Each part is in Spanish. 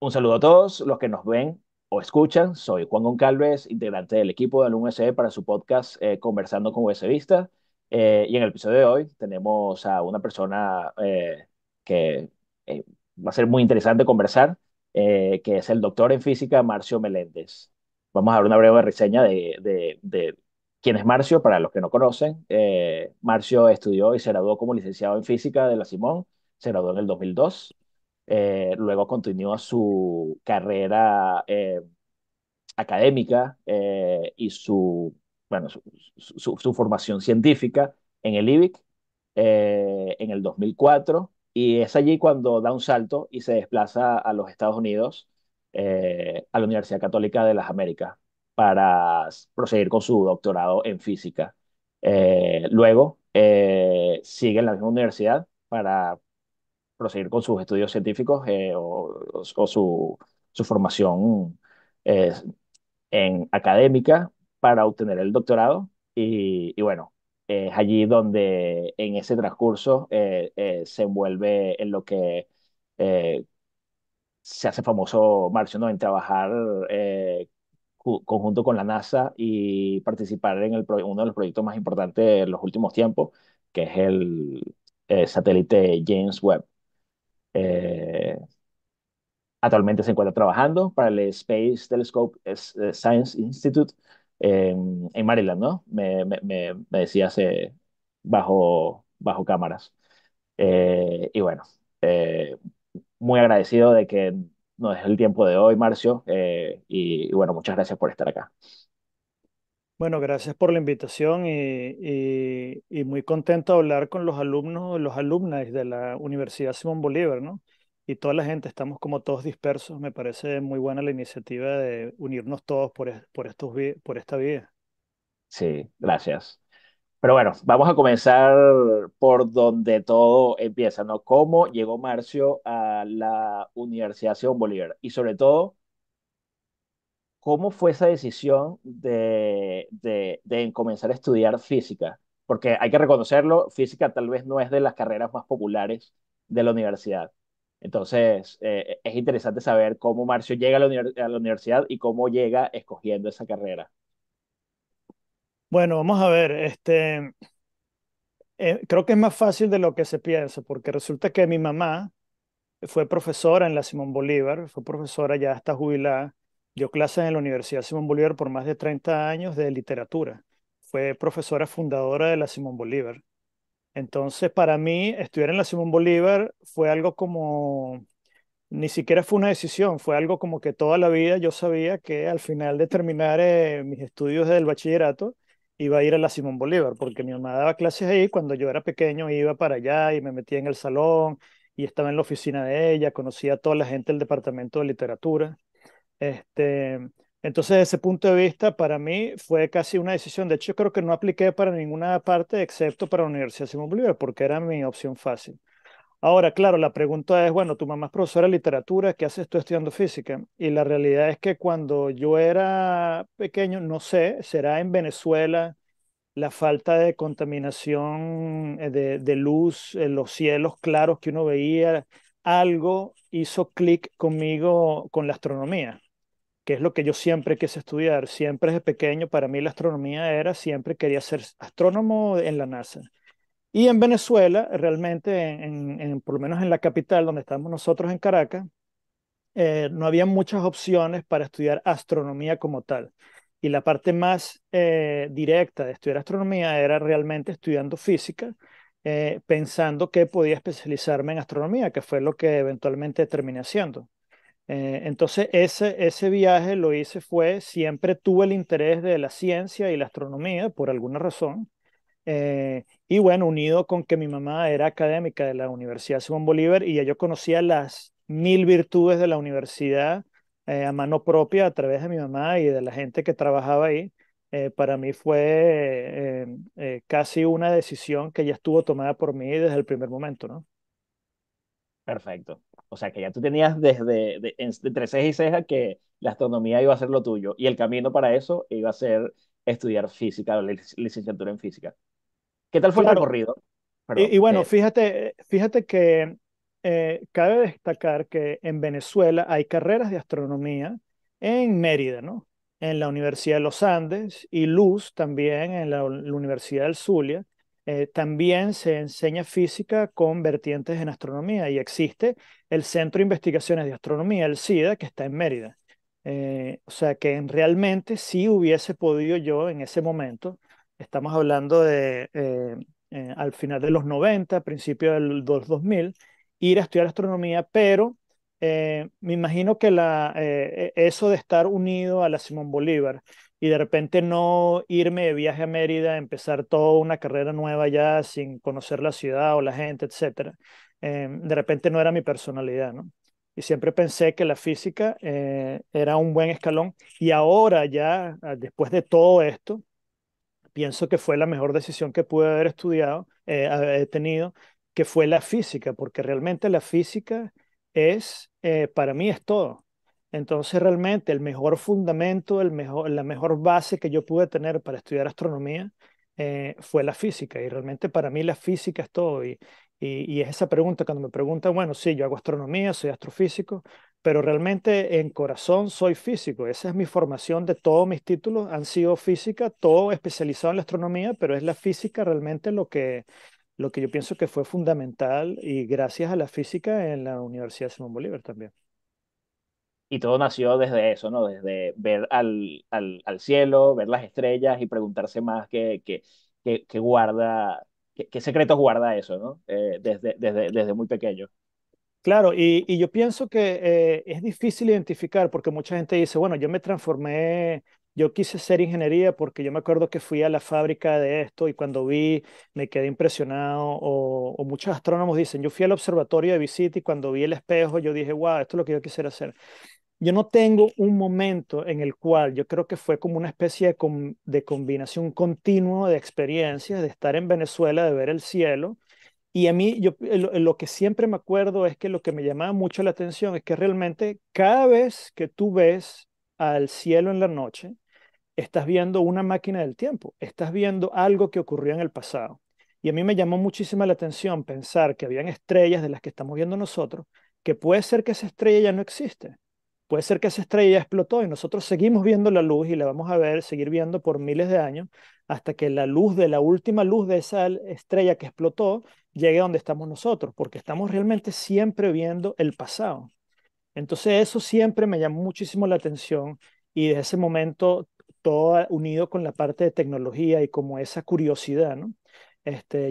Un saludo a todos los que nos ven o escuchan. Soy Juan Goncalves, integrante del equipo de Alumno USB para su podcast Conversando con USBista. Y en el episodio de hoy tenemos a una persona que va a ser muy interesante conversar, que es el doctor en física Marcio Meléndez. Vamos a dar una breve reseña de quién es Marcio para los que no conocen. Marcio estudió y se graduó como licenciado en física de la Simón. Se graduó en el 2002. Luego continúa su carrera académica y bueno, su formación científica en el IBIC en el 2004. Y es allí cuando da un salto y se desplaza a los Estados Unidos, a la Universidad Católica de las Américas, para proseguir con su doctorado en física. Luego sigue en la misma universidad para proseguir con sus estudios científicos o su formación eh, en académica para obtener el doctorado. Y bueno, es allí donde en ese transcurso se envuelve en lo que eh, se hace famoso Marcio, ¿no? En trabajar conjunto con la NASA y participar en uno de los proyectos más importantes de los últimos tiempos, que es el satélite James Webb. Eh, Actualmente se encuentra trabajando para el Space Telescope Science Institute en Maryland, ¿no? Me decías bajo cámaras. Y bueno, muy agradecido de que nos des el tiempo de hoy, Marcio. Y bueno, muchas gracias por estar acá. Bueno, gracias por la invitación y muy contento de hablar con los alumnos, los alumnas de la Universidad Simón Bolívar, ¿no? Y toda la gente, estamos como todos dispersos. Me parece muy buena la iniciativa de unirnos todos por esta vía. Sí, gracias. Pero bueno, vamos a comenzar por donde todo empieza, ¿no? ¿Cómo llegó Marcio a la Universidad Simón Bolívar? Y sobre todo, ¿cómo fue esa decisión de comenzar a estudiar física? Porque hay que reconocerlo, física tal vez no es de las carreras más populares de la universidad. Entonces, es interesante saber cómo Marcio llega a a la universidad y cómo llega escogiendo esa carrera. Bueno, vamos a ver, creo que es más fácil de lo que se piensa, porque resulta que mi mamá fue profesora en la Simón Bolívar, fue profesora, ya está jubilada, dio clases en la Universidad Simón Bolívar por más de 30 años de literatura. Fue profesora fundadora de la Simón Bolívar. Entonces, para mí, estudiar en la Simón Bolívar fue algo como, ni siquiera fue una decisión, fue algo como que toda la vida yo sabía que al final de terminar mis estudios del bachillerato, iba a ir a la Simón Bolívar, porque mi mamá daba clases ahí. Cuando yo era pequeño iba para allá y me metía en el salón y estaba en la oficina de ella, conocía a toda la gente del departamento de literatura. Este, entonces, desde ese punto de vista, para mí fue casi una decisión. De hecho, yo creo que no apliqué para ninguna parte excepto para la Universidad Simón Bolívar, porque era mi opción fácil. Ahora, claro, la pregunta es, bueno, tu mamá es profesora de literatura, ¿qué haces tú estudiando física? Y la realidad es que cuando yo era pequeño, no sé, será en Venezuela la falta de contaminación de luz, los cielos claros que uno veía, algo hizo clic conmigo con la astronomía, que es lo que yo siempre quise estudiar. Siempre desde pequeño, para mí la astronomía era, siempre quería ser astrónomo en la NASA. Y en Venezuela, realmente, por lo menos en la capital, donde estamos nosotros en Caracas, no había muchas opciones para estudiar astronomía como tal. Y la parte más directa de estudiar astronomía era realmente estudiando física, pensando que podía especializarme en astronomía, que fue lo que eventualmente terminé haciendo. Entonces, ese viaje lo hice fue, siempre tuve el interés de la ciencia y la astronomía por alguna razón. Y bueno, unido con que mi mamá era académica de la Universidad Simón Bolívar y ya yo conocía las mil virtudes de la universidad a mano propia a través de mi mamá y de la gente que trabajaba ahí. Para mí fue casi una decisión que ya estuvo tomada por mí desde el primer momento, ¿no? Perfecto. O sea que ya tú tenías entre ceja y ceja que la astronomía iba a ser lo tuyo y el camino para eso iba a ser estudiar física, la licenciatura en física. ¿Qué tal fue el Claro, recorrido? y Perdón. bueno, fíjate que cabe destacar que en Venezuela hay carreras de astronomía en Mérida, ¿no? En la Universidad de los Andes y Luz también en la Universidad del Zulia. También se enseña física con vertientes en astronomía y existe el Centro de Investigaciones de Astronomía, el CIDA, que está en Mérida. O sea que realmente sí hubiese podido yo en ese momento, estamos hablando de al final de los 90, principio del 2000, ir a estudiar astronomía, pero me imagino que eso de estar unido a la Simón Bolívar y de repente no irme de viaje a Mérida, empezar toda una carrera nueva ya sin conocer la ciudad o la gente, etcétera, de repente no era mi personalidad, ¿no? Y siempre pensé que la física era un buen escalón y ahora ya, después de todo esto, pienso que fue la mejor decisión que pude haber estudiado, haber tenido, que fue la física, porque realmente la física para mí es todo. Entonces realmente el mejor fundamento, la mejor base que yo pude tener para estudiar astronomía fue la física. Y realmente para mí la física es todo. Y es esa pregunta cuando me preguntan, bueno, sí, yo hago astronomía, soy astrofísico, pero realmente en corazón soy físico. Esa es mi formación de todos mis títulos, han sido física, todo especializado en la astronomía, pero es la física realmente lo que yo pienso que fue fundamental y gracias a la física en la Universidad Simón Bolívar también. Y todo nació desde eso, ¿no? Desde ver al cielo, ver las estrellas y preguntarse más qué guarda, qué secretos guarda eso, ¿no? Desde muy pequeño. Claro, y yo pienso que es difícil identificar porque mucha gente dice, bueno, yo me transformé, yo quise ser ingeniería porque yo me acuerdo que fui a la fábrica de esto y cuando vi me quedé impresionado, o muchos astrónomos dicen, yo fui al observatorio de visita y cuando vi el espejo yo dije, wow, esto es lo que yo quisiera hacer. Yo no tengo un momento en el cual yo creo que fue como una especie de combinación continua de experiencias, de estar en Venezuela, de ver el cielo y a mí, lo que siempre me acuerdo es que lo que me llamaba mucho la atención es que realmente cada vez que tú ves al cielo en la noche, estás viendo una máquina del tiempo, estás viendo algo que ocurrió en el pasado. Y a mí me llamó muchísima la atención pensar que habían estrellas de las que estamos viendo nosotros, que puede ser que esa estrella ya no existe. Puede ser que esa estrella ya explotó y nosotros seguimos viendo la luz y la vamos a ver, seguir viendo por miles de años hasta que la luz de la última luz de esa estrella que explotó llegue a donde estamos nosotros, porque estamos realmente siempre viendo el pasado. Entonces eso siempre me llamó muchísimo la atención y desde ese momento todo unido con la parte de tecnología y como esa curiosidad, ¿no?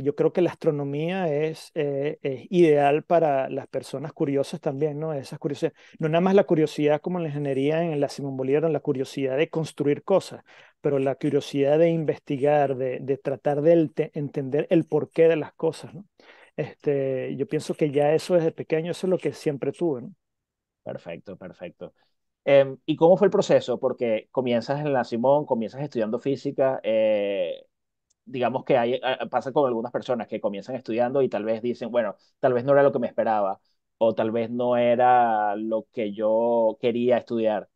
Yo creo que la astronomía es ideal para las personas curiosas también, ¿no? Esas curiosidades. No nada más la curiosidad como en la ingeniería, en la Simón Bolívar, la curiosidad de construir cosas, pero la curiosidad de investigar, de tratar de entender el porqué de las cosas, ¿no? Yo pienso que ya eso desde pequeño, eso es lo que siempre tuve, ¿no? Perfecto, perfecto. ¿Y cómo fue el proceso? Porque comienzas en la Simón, comienzas estudiando física. Digamos que pasa con algunas personas que comienzan estudiando y tal vez dicen, bueno, tal vez no era lo que me esperaba o tal vez no era lo que yo quería estudiar.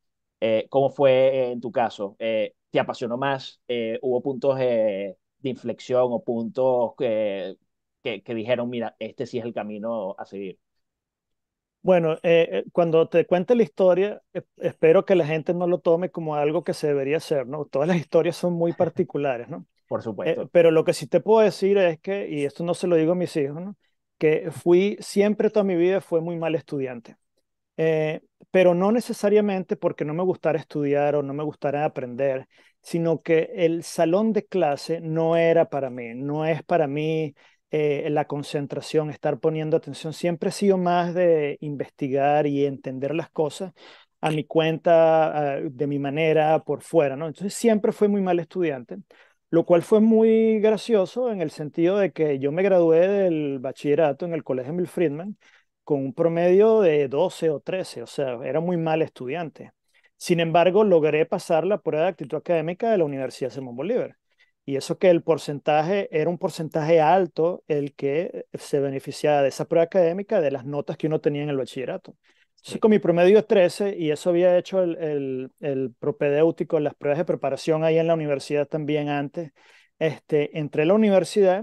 ¿Cómo fue en tu caso? ¿Te apasionó más? ¿Hubo puntos de inflexión o puntos que dijeron, mira, este sí es el camino a seguir? Bueno, cuando te cuente la historia, espero que la gente no lo tome como algo que se debería hacer, ¿no? Todas las historias son muy particulares, ¿no? Por supuesto. Pero lo que sí te puedo decir es que, y esto no se lo digo a mis hijos, ¿no? Que siempre toda mi vida fue muy mal estudiante. Pero no necesariamente porque no me gustara estudiar o no me gustara aprender, sino que el salón de clase no era para mí, no es para mí la concentración, estar poniendo atención. Siempre he sido más de investigar y entender las cosas a mi cuenta, de mi manera, por fuera, ¿no? Entonces siempre fui muy mal estudiante, lo cual fue muy gracioso en el sentido de que yo me gradué del bachillerato en el Colegio Emil Friedman con un promedio de 12 o 13, o sea, era muy mal estudiante. Sin embargo, logré pasar la prueba de actitud académica de la Universidad Simón Bolívar. Y eso que el porcentaje era un porcentaje alto el que se beneficiaba de esa prueba académica de las notas que uno tenía en el bachillerato. Entonces, Sí. con mi promedio de 13, y eso había hecho el propedéutico, las pruebas de preparación ahí en la universidad también antes, entré a la universidad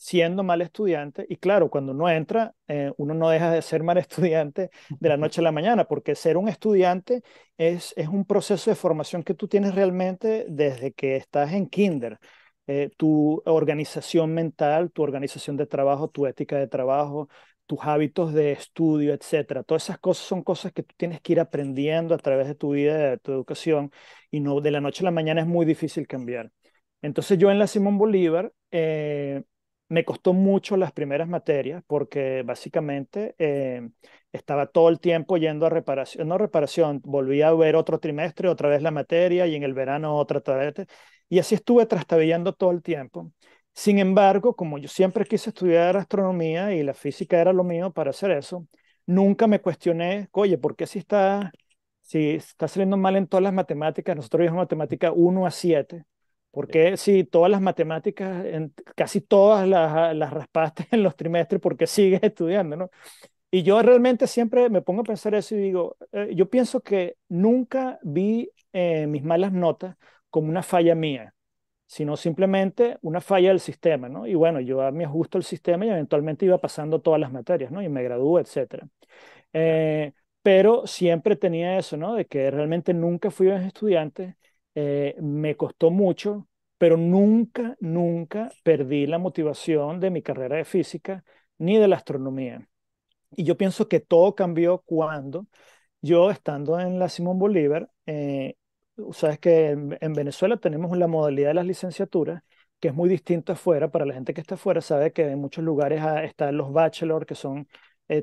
siendo mal estudiante. Y claro, cuando uno entra, uno no deja de ser mal estudiante de la noche a la mañana, porque ser un estudiante es un proceso de formación que tú tienes realmente desde que estás en kinder. Tu organización mental, tu organización de trabajo, tu ética de trabajo, tus hábitos de estudio, etcétera. Todas esas cosas son cosas que tú tienes que ir aprendiendo a través de tu vida, de tu educación, y no de la noche a la mañana es muy difícil cambiar. Entonces yo en la Simón Bolívar me costó mucho las primeras materias porque básicamente estaba todo el tiempo yendo a reparación, no reparación, volví a ver otro trimestre, otra vez la materia y en el verano otra vez. Y así estuve trastabillando todo el tiempo. Sin embargo, como yo siempre quise estudiar astronomía y la física era lo mío para hacer eso, nunca me cuestioné, oye, ¿por qué si está saliendo mal en todas las matemáticas? Nosotros vimos matemática 1 a 7. Sí. Porque si todas las matemáticas, casi todas las raspaste en los trimestres, porque sigues estudiando, ¿no? Y yo realmente siempre me pongo a pensar eso y digo, yo pienso que nunca vi mis malas notas como una falla mía, sino simplemente una falla del sistema, ¿no? Y bueno, yo me ajusto al sistema y eventualmente iba pasando todas las materias, ¿no? Y me gradúo, etcétera. Claro. Eh, pero siempre tenía eso, ¿no? De que realmente nunca fui un estudiante, me costó mucho, pero nunca, nunca perdí la motivación de mi carrera de física ni de la astronomía. Y yo pienso que todo cambió cuando yo, estando en la Simón Bolívar, sabes que en Venezuela tenemos la modalidad de las licenciaturas, que es muy distinto afuera. Para la gente que está afuera, sabe que en muchos lugares están los bachelor, que son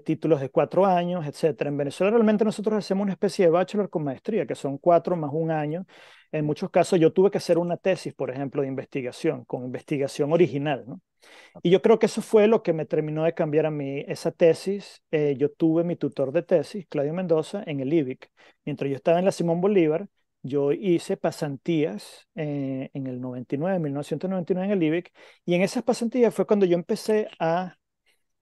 títulos de 4 años, etcétera. En Venezuela realmente nosotros hacemos una especie de bachelor con maestría, que son 4 más 1 año. En muchos casos yo tuve que hacer una tesis, por ejemplo, de investigación, con investigación original, ¿no? Y yo creo que eso fue lo que me terminó de cambiar a mí esa tesis. Yo tuve mi tutor de tesis, Claudio Mendoza, en el IBIC. Mientras yo estaba en la Simón Bolívar, yo hice pasantías en el 99, 1999 en el IBIC. Y en esas pasantías fue cuando yo empecé a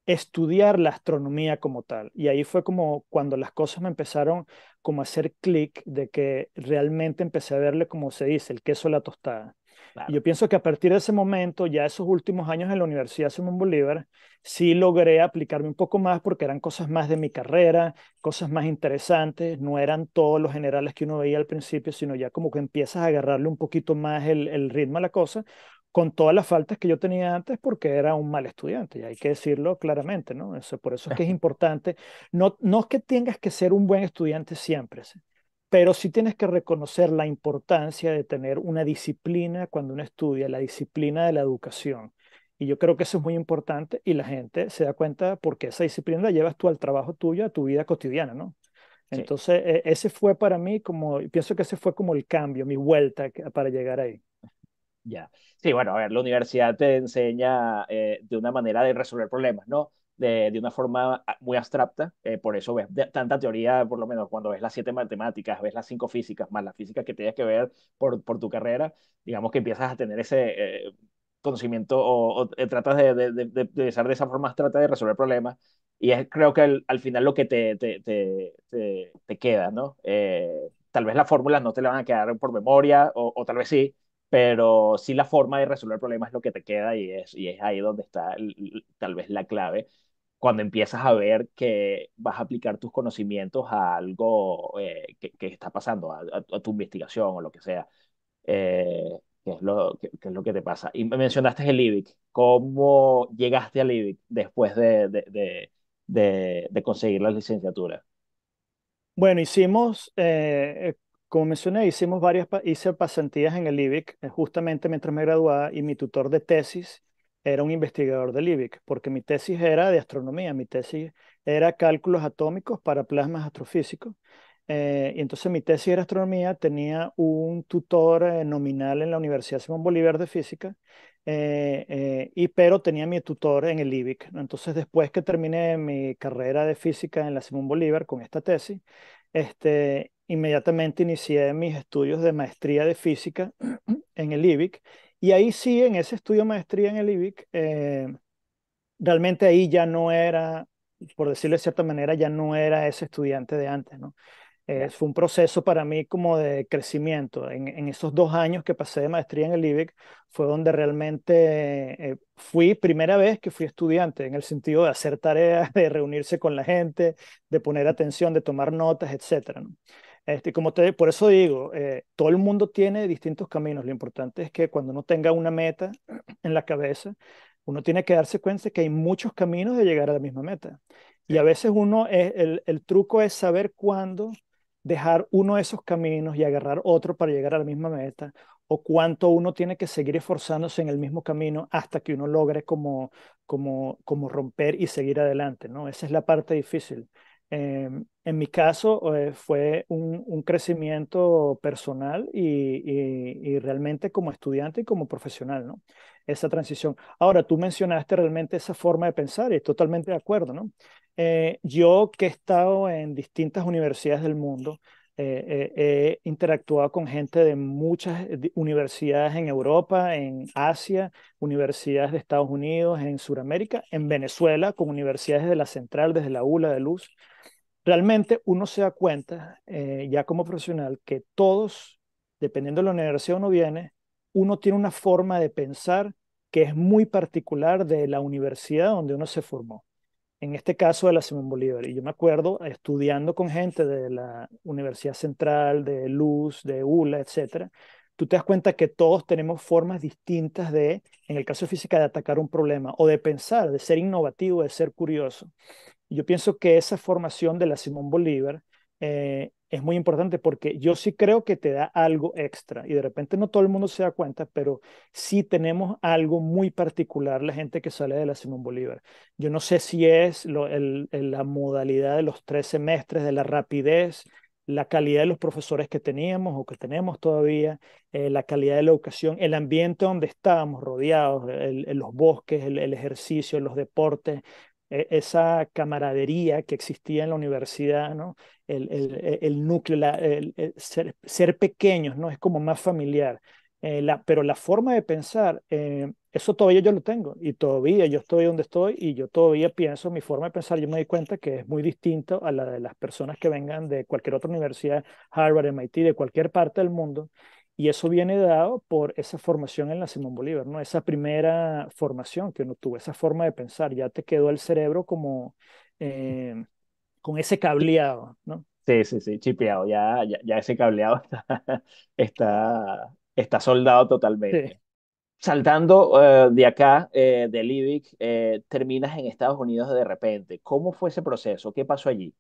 estudiar la astronomía como tal. Y ahí fue como cuando las cosas me empezaron como a hacer clic de que realmente empecé a verle, como se dice, el queso a la tostada. Y Claro. yo pienso que a partir de ese momento, ya esos últimos años en la Universidad Simón Bolívar, sí logré aplicarme un poco más porque eran cosas más de mi carrera, cosas más interesantes, no eran todos los generales que uno veía al principio, sino ya como que empiezas a agarrarle un poquito más el ritmo a la cosa, con todas las faltas que yo tenía antes porque era un mal estudiante, y hay que decirlo claramente, ¿no? Por eso es que es importante, no es que tengas que ser un buen estudiante siempre, ¿sí? Pero sí tienes que reconocer la importancia de tener una disciplina cuando uno estudia, la disciplina de la educación. Y yo creo que eso es muy importante y la gente se da cuenta porque esa disciplina la llevas tú al trabajo tuyo, a tu vida cotidiana, ¿no? Sí. Entonces, ese fue para mí como, pienso que ese fue como el cambio, mi vuelta para llegar ahí. Ya. Sí, bueno, a ver, la universidad te enseña de una manera de resolver problemas, ¿no? De una forma muy abstracta, por eso ves tanta teoría, por lo menos cuando ves las 7 matemáticas, ves las 5 físicas, más las físicas que tienes que ver por tu carrera, digamos que empiezas a tener ese conocimiento o tratas de pensar de esa forma abstracta de resolver problemas, y es creo que al final lo que te queda, ¿no? Tal vez las fórmulas no te le van a quedar por memoria, o tal vez sí, pero sí la forma de resolver problemas es lo que te queda, y es ahí donde está tal vez la clave, cuando empiezas a ver que vas a aplicar tus conocimientos a algo que está pasando, a tu investigación o lo que sea, que es lo que te pasa. Y me mencionaste el IBIC. ¿Cómo llegaste al IBIC después de conseguir la licenciatura? Bueno, como mencioné, hicimos hice pasantías en el IBIC justamente mientras me graduaba y mi tutor de tesis era un investigador del IBIC, porque mi tesis era de astronomía, mi tesis era cálculos atómicos para plasmas astrofísicos. Y entonces mi tesis era astronomía, tenía un tutor nominal en la Universidad Simón Bolívar de Física, pero tenía mi tutor en el IBIC, ¿no? Entonces después que terminé mi carrera de física en la Simón Bolívar con esta tesis, inmediatamente inicié mis estudios de maestría de física en el IBIC. Y ahí sí, en ese estudio de maestría en el IBIC, realmente ahí ya no era, por decirlo de cierta manera, ya no era ese estudiante de antes, ¿no? Ya, Fue un proceso para mí como de crecimiento. En esos 2 años que pasé de maestría en el IBEC fue donde realmente fui, primera vez que fui estudiante, en el sentido de hacer tareas, de reunirse con la gente, de poner atención, de tomar notas, etcétera, ¿no? Por eso digo, todo el mundo tiene distintos caminos. Lo importante es que cuando uno tenga una meta en la cabeza, uno tiene que darse cuenta que hay muchos caminos de llegar a la misma meta. Y a sí, veces el truco es saber cuándo dejar uno de esos caminos y agarrar otro para llegar a la misma meta, o cuánto uno tiene que seguir esforzándose en el mismo camino hasta que uno logre como romper y seguir adelante, ¿no? Esa es la parte difícil. En mi caso, fue un crecimiento personal y realmente como estudiante y como profesional, ¿no? Esa transición. Ahora, tú mencionaste realmente esa forma de pensar y totalmente de acuerdo, ¿no? Yo que he estado en distintas universidades del mundo, he interactuado con gente de muchas universidades en Europa, en Asia, universidades de Estados Unidos, en Sudamérica, en Venezuela, con universidades de la Central, desde la ULA de Luz. Realmente uno se da cuenta, ya como profesional, que todos, dependiendo de la universidad uno viene, uno tiene una forma de pensar que es muy particular de la universidad donde uno se formó. En este caso de la Simón Bolívar. Y yo me acuerdo estudiando con gente de la Universidad Central, de Luz, de ULA, etcétera. Tú te das cuenta que todos tenemos formas distintas de, en el caso de física, de atacar un problema o de pensar, de ser innovativo, de ser curioso. Yo pienso que esa formación de la Simón Bolívar es muy importante porque yo sí creo que te da algo extra y de repente no todo el mundo se da cuenta, pero sí tenemos algo muy particular la gente que sale de la Simón Bolívar. Yo no sé si es la modalidad de los 3 semestres, de la rapidez, la calidad de los profesores que teníamos o que tenemos todavía, la calidad de la educación, el ambiente donde estábamos rodeados, los bosques, el ejercicio, los deportes, esa camaradería que existía en la universidad, ¿no? El núcleo, ser pequeños, ¿no? Es como más familiar. Pero la forma de pensar, eso todavía yo lo tengo y todavía yo estoy donde estoy y yo todavía pienso, mi forma de pensar, yo me doy cuenta que es muy distinto a la de las personas que vengan de cualquier otra universidad, Harvard, MIT, de cualquier parte del mundo. Y eso viene dado por esa formación en la Simón Bolívar, ¿no? Esa primera formación que uno tuvo, esa forma de pensar, ya te quedó el cerebro como eh, con ese cableado, ¿no? sí, sí, sí, chipeado, ya ese cableado está soldado Sí. totalmente. Saltando de acá, del IBIC, terminas en Estados Unidos de repente. ¿Cómo fue ese proceso? ¿Qué pasó allí?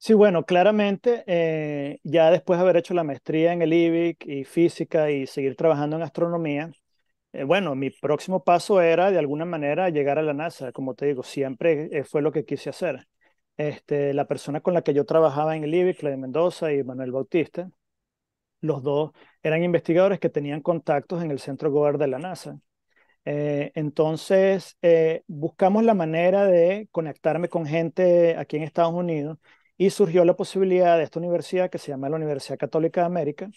Sí, bueno, claramente, ya después de haber hecho la maestría en el IBIC y física y seguir trabajando en astronomía, bueno, mi próximo paso era de alguna manera llegar a la NASA. Como te digo, siempre fue lo que quise hacer. La persona con la que yo trabajaba en el IBIC, Claudia Mendoza y Manuel Bautista, los dos eran investigadores que tenían contactos en el centro Goddard de la NASA. Entonces, buscamos la manera de conectarme con gente aquí en Estados Unidos y surgió la posibilidad de esta universidad que se llama la Universidad Católica de América.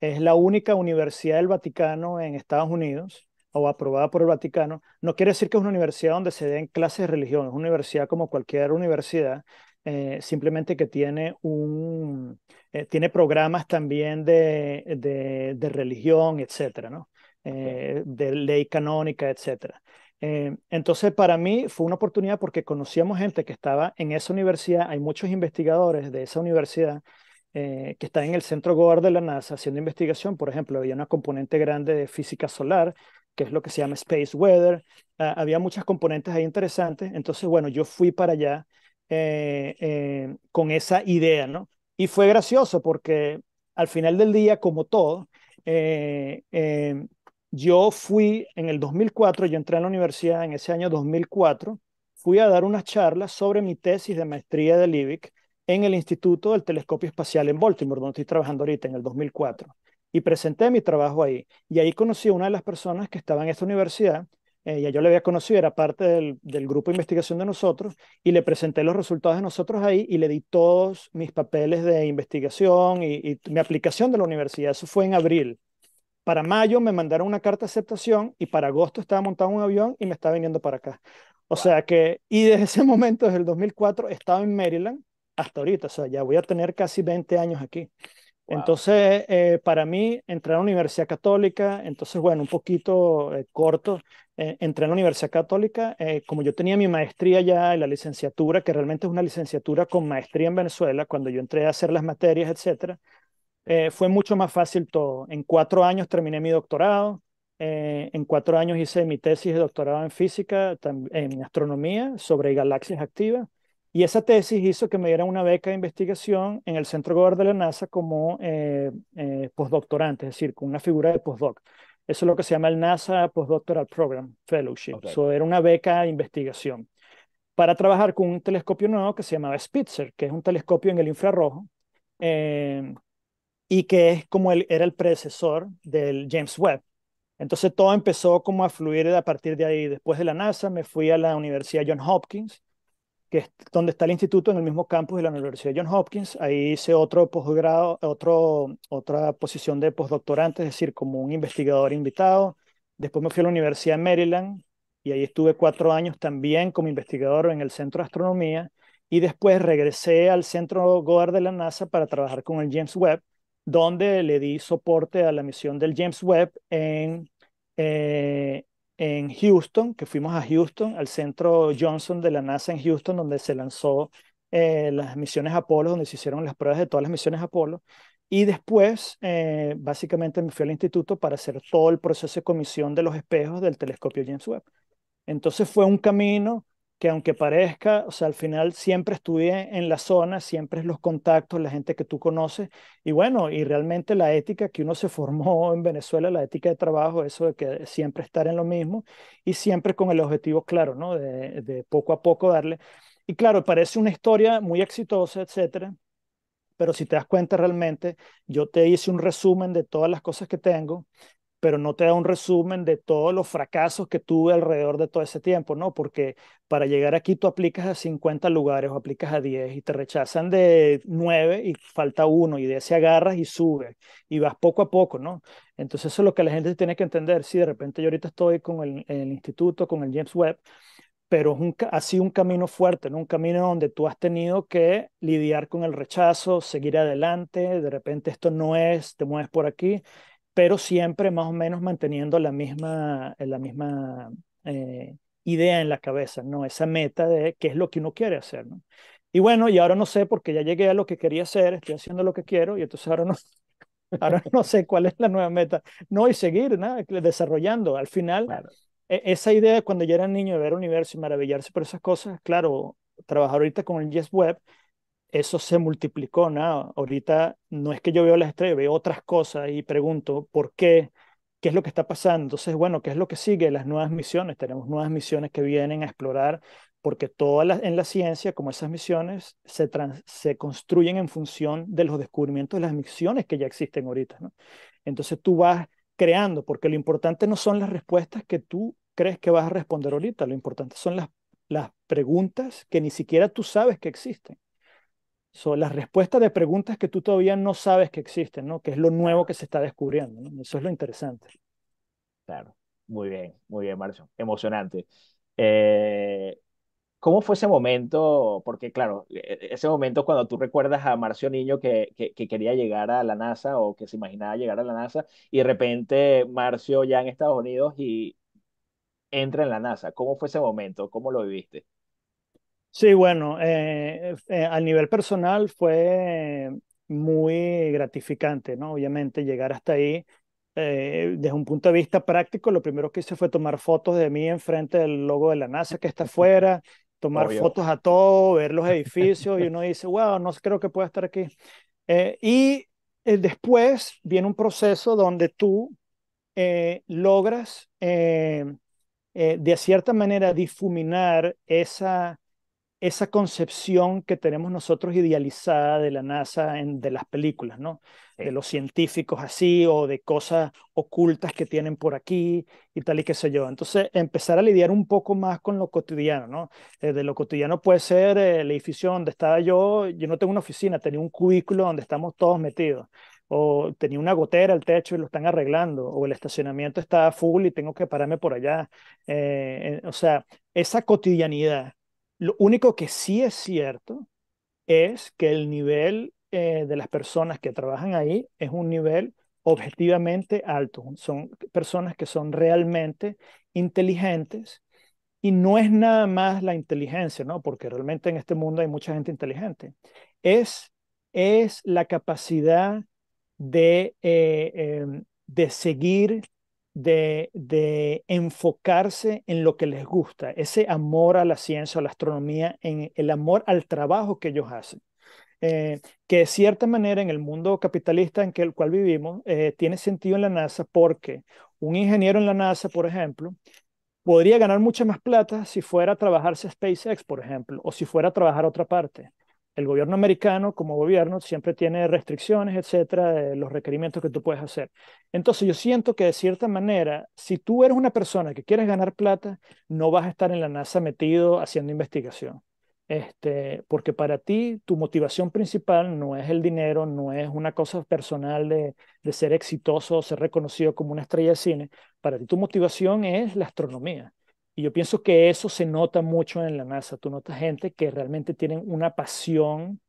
Es la única universidad del Vaticano en Estados Unidos o aprobada por el Vaticano. No quiere decir que es una universidad donde se den clases de religión, es una universidad como cualquier universidad, simplemente que tiene programas también de religión, etcétera, ¿no? Ok, De ley canónica, etcétera. Entonces, para mí fue una oportunidad porque conocíamos gente que estaba en esa universidad, hay muchos investigadores de esa universidad que están en el centro Goddard de la NASA haciendo investigación. Por ejemplo, había una componente grande de física solar, que es lo que se llama Space Weather. Había muchas componentes ahí interesantes. Entonces, bueno, yo fui para allá con esa idea, ¿no? Y fue gracioso porque al final del día, como todo, eh, eh, yo fui en el 2004, yo entré a la universidad en ese año 2004, fui a dar unas charlas sobre mi tesis de maestría del IBIC en el Instituto del Telescopio Espacial en Baltimore, donde estoy trabajando ahorita en el 2004. Y presenté mi trabajo ahí. Y ahí conocí a una de las personas que estaba en esta universidad. Ya yo le había conocido, era parte del grupo de investigación de nosotros, y le presenté los resultados de nosotros ahí y le di todos mis papeles de investigación y mi aplicación de la universidad. Eso fue en abril. Para mayo me mandaron una carta de aceptación y para agosto estaba montado en un avión y me estaba viniendo para acá. O wow. sea que, y desde ese momento, desde el 2004, estaba en Maryland hasta ahorita, o sea, ya voy a tener casi 20 años aquí. Wow. Entonces, para mí, entrar a la Universidad Católica, entonces, bueno, un poquito corto, entré a la Universidad Católica, como yo tenía mi maestría ya en la licenciatura, que realmente es una licenciatura con maestría en Venezuela, cuando yo entré a hacer las materias, etcétera, fue mucho más fácil todo. En 4 años terminé mi doctorado, en 4 años hice mi tesis de doctorado en física, en astronomía, sobre galaxias activas. Y esa tesis hizo que me dieran una beca de investigación en el Centro Goddard de la NASA como postdoctorante, es decir, con una figura de postdoc. Eso es lo que se llama el NASA Postdoctoral Program Fellowship. Ok. Eso era una beca de investigación para trabajar con un telescopio nuevo que se llamaba Spitzer, que es un telescopio en el infrarrojo. eh, y que es como era el predecesor del James Webb. Entonces todo empezó como a fluir a partir de ahí. Después de la NASA me fui a la Universidad Johns Hopkins, que es donde está el instituto en el mismo campus de la Universidad Johns Hopkins. Ahí hice otro posgrado, otra posición de postdoctorante, es decir, como un investigador invitado. Después me fui a la Universidad de Maryland y ahí estuve 4 años también como investigador en el Centro de Astronomía. Y después regresé al Centro Goddard de la NASA para trabajar con el James Webb, donde le di soporte a la misión del James Webb eh, en Houston, que fuimos a Houston, al centro Johnson de la NASA en Houston, donde se lanzó las misiones Apolo, donde se hicieron las pruebas de todas las misiones Apolo. Y después, básicamente, me fui al instituto para hacer todo el proceso de comisión de los espejos del telescopio James Webb. Entonces fue un camino que aunque parezca, o sea, al final siempre estuve en la zona, siempre es los contactos, la gente que tú conoces, y bueno, y realmente la ética que uno se formó en Venezuela, la ética de trabajo, eso de que siempre estar en lo mismo y siempre con el objetivo claro, ¿no? De poco a poco darle. Y claro, parece una historia muy exitosa, etcétera, pero si te das cuenta realmente, yo te hice un resumen de todas las cosas que tengo, pero no te da un resumen de todos los fracasos que tuve alrededor de todo ese tiempo, ¿no? Porque para llegar aquí tú aplicas a 50 lugares o aplicas a 10 y te rechazan de 9 y falta uno y de ese agarras y subes y vas poco a poco, ¿no? Entonces eso es lo que la gente tiene que entender. Sí, de repente yo ahorita estoy con el instituto, con el James Webb, pero ha sido un camino fuerte, ¿no? Un camino donde tú has tenido que lidiar con el rechazo, seguir adelante, de repente esto no es, te mueves por aquí, pero siempre más o menos manteniendo la misma idea en la cabeza, ¿no? Esa meta de qué es lo que uno quiere hacer, ¿no? Y bueno, y ahora no sé porque ya llegué a lo que quería hacer, estoy haciendo lo que quiero y entonces ahora no, ahora no sé cuál es la nueva meta. No, y seguir, ¿no? Desarrollando. Al final, Claro, esa idea de cuando yo era niño de ver el universo y maravillarse por esas cosas, claro, trabajar ahorita con el Yes Web, eso se multiplicó, ¿no? Ahorita no es que yo veo las estrellas, veo otras cosas y pregunto por qué, qué es lo que está pasando. Entonces, bueno, ¿qué es lo que sigue? Las nuevas misiones. Tenemos nuevas misiones que vienen a explorar, porque en la ciencia, como esas misiones, se construyen en función de los descubrimientos de las misiones que ya existen ahorita, ¿no? Entonces tú vas creando, porque lo importante no son las respuestas que tú crees que vas a responder ahorita, lo importante son las preguntas que ni siquiera tú sabes que existen. Son las respuestas de preguntas que tú todavía no sabes que existen, ¿no? Que es lo nuevo claro, que se está descubriendo, ¿no? Eso es lo interesante. claro. Muy bien, Marcio. Emocionante. Eh, ¿Cómo fue ese momento? Porque, claro, ese momento cuando tú recuerdas a Marcio Niño que quería llegar a la NASA o que se imaginaba llegar a la NASA y de repente Marcio ya en Estados Unidos y entra en la NASA. ¿Cómo fue ese momento? ¿Cómo lo viviste? Sí, bueno, a nivel personal fue muy gratificante, ¿no? Obviamente llegar hasta ahí. Desde un punto de vista práctico, lo primero que hice fue tomar fotos de mí enfrente del logo de la NASA que está afuera, tomar Obvio. fotos a todo, ver los edificios y uno dice, wow, no creo que pueda estar aquí. Y después viene un proceso donde tú logras de cierta manera difuminar esa concepción que tenemos nosotros idealizada de la NASA de las películas, ¿no? De Sí, los científicos así o de cosas ocultas que tienen por aquí y tal y qué sé yo. Entonces, empezar a lidiar un poco más con lo cotidiano, ¿no? De lo cotidiano puede ser el edificio donde estaba yo no tengo una oficina, tenía un cubículo donde estamos todos metidos. O tenía una gotera al techo y lo están arreglando, o el estacionamiento está full y tengo que pararme por allá. O sea, esa cotidianidad lo único que sí es cierto es que el nivel de las personas que trabajan ahí es un nivel objetivamente alto. Son personas que son realmente inteligentes y no es nada más la inteligencia, ¿no? Porque realmente en este mundo hay mucha gente inteligente. Es, es la capacidad de seguir, de enfocarse en lo que les gusta, ese amor a la ciencia, a la astronomía, en el amor al trabajo que ellos hacen. Que de cierta manera en el mundo capitalista en el cual vivimos, tiene sentido en la NASA porque un ingeniero en la NASA, por ejemplo, podría ganar mucha más plata si fuera a trabajarse SpaceX, por ejemplo, o si fuera a trabajar a otra parte. El gobierno americano, como gobierno, siempre tiene restricciones, etcétera, de los requerimientos que tú puedes hacer. Entonces, yo siento que de cierta manera, si tú eres una persona que quieres ganar plata, no vas a estar en la NASA metido haciendo investigación. Porque para ti, tu motivación principal no es el dinero, no es una cosa personal de ser exitoso o ser reconocido como una estrella de cine. Para ti tu motivación es la astronomía. Y yo pienso que eso se nota mucho en la NASA. Tú notas gente que realmente tienen una pasión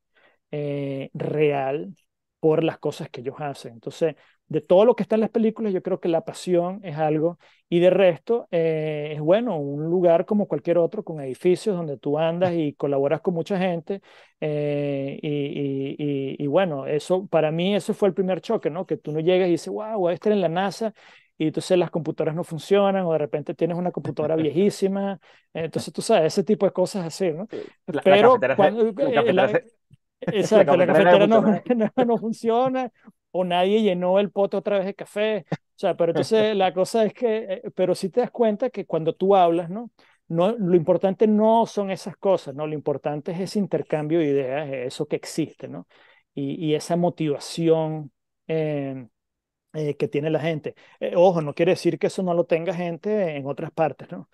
real por las cosas que ellos hacen. Entonces, de todo lo que está en las películas, yo creo que la pasión es algo. Y de resto, es bueno, un lugar como cualquier otro, con edificios donde tú andas y colaboras con mucha gente. Y bueno, eso para mí, eso fue el primer choque, ¿no? Que tú no llegas y dices, wow, voy a estar en la NASA. Y entonces las computadoras no funcionan, o de repente tienes una computadora viejísima. Entonces, tú sabes, ese tipo de cosas así, ¿no? Sí. Pero cuando, La exacto, la cafetera no cafetera no, funciona. no funciona o nadie llenó el pote otra vez de café. O sea, pero entonces la cosa es que, pero sí te das cuenta que cuando tú hablas, ¿no? No, lo importante no son esas cosas, ¿no? Lo importante es ese intercambio de ideas, eso que existe, ¿no? Y esa motivación eh, que tiene la gente. Ojo, no quiere decir que eso no lo tenga gente en otras partes, ¿no?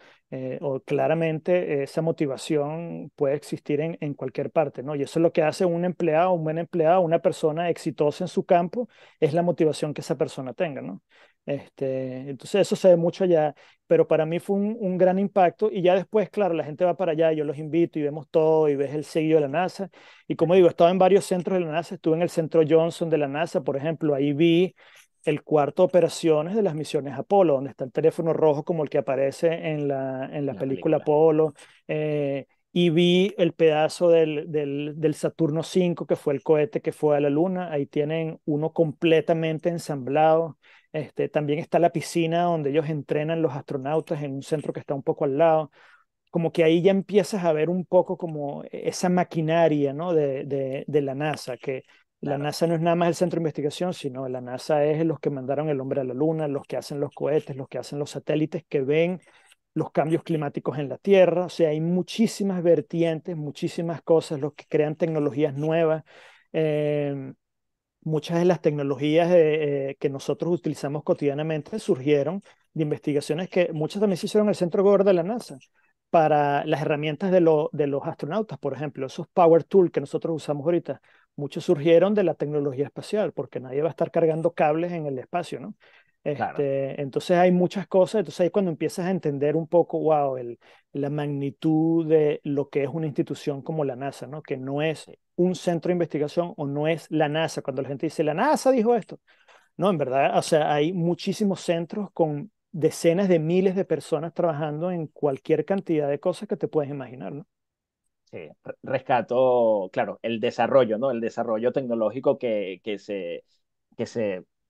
O claramente esa motivación puede existir en cualquier parte, ¿no? Y eso es lo que hace un empleado, un buen empleado, una persona exitosa en su campo, es la motivación que esa persona tenga, ¿no? Entonces eso se ve mucho allá, pero para mí fue un gran impacto y ya después, claro, la gente va para allá, yo los invito y vemos todo y ves el sello de la NASA. Y como digo, he estado en varios centros de la NASA, estuve en el centro Johnson de la NASA, por ejemplo, ahí vi el cuarto de operaciones de las misiones Apolo, donde está el teléfono rojo como el que aparece en la En las película películas. Apolo, y vi el pedazo del Saturno 5, que fue el cohete que fue a la Luna. Ahí tienen uno completamente ensamblado. También está la piscina donde ellos entrenan los astronautas en un centro que está un poco al lado. Como que ahí ya empiezas a ver un poco como esa maquinaria, ¿no? de la NASA, que la Claro. NASA no es nada más el centro de investigación, sino la NASA es los que mandaron el hombre a la Luna, los que hacen los cohetes, los que hacen los satélites, que ven los cambios climáticos en la Tierra. O sea, hay muchísimas vertientes, muchísimas cosas, los que crean tecnologías nuevas. Eh, Muchas de las tecnologías que nosotros utilizamos cotidianamente surgieron de investigaciones que muchas también se hicieron en el Centro Goddard de la NASA para las herramientas de los astronautas, por ejemplo, esos Power Tools que nosotros usamos ahorita, muchos surgieron de la tecnología espacial, porque nadie va a estar cargando cables en el espacio, ¿no? Claro. Entonces hay muchas cosas, entonces ahí cuando empiezas a entender un poco, wow, la magnitud de lo que es una institución como la NASA, ¿no? Que no es Sí. un centro de investigación o no es la NASA. Cuando la gente dice, la NASA dijo esto. No, en verdad, o sea, hay muchísimos centros con decenas de miles de personas trabajando en cualquier cantidad de cosas que te puedes imaginar, ¿no? Sí, rescato, claro, el desarrollo, ¿no? El desarrollo tecnológico que se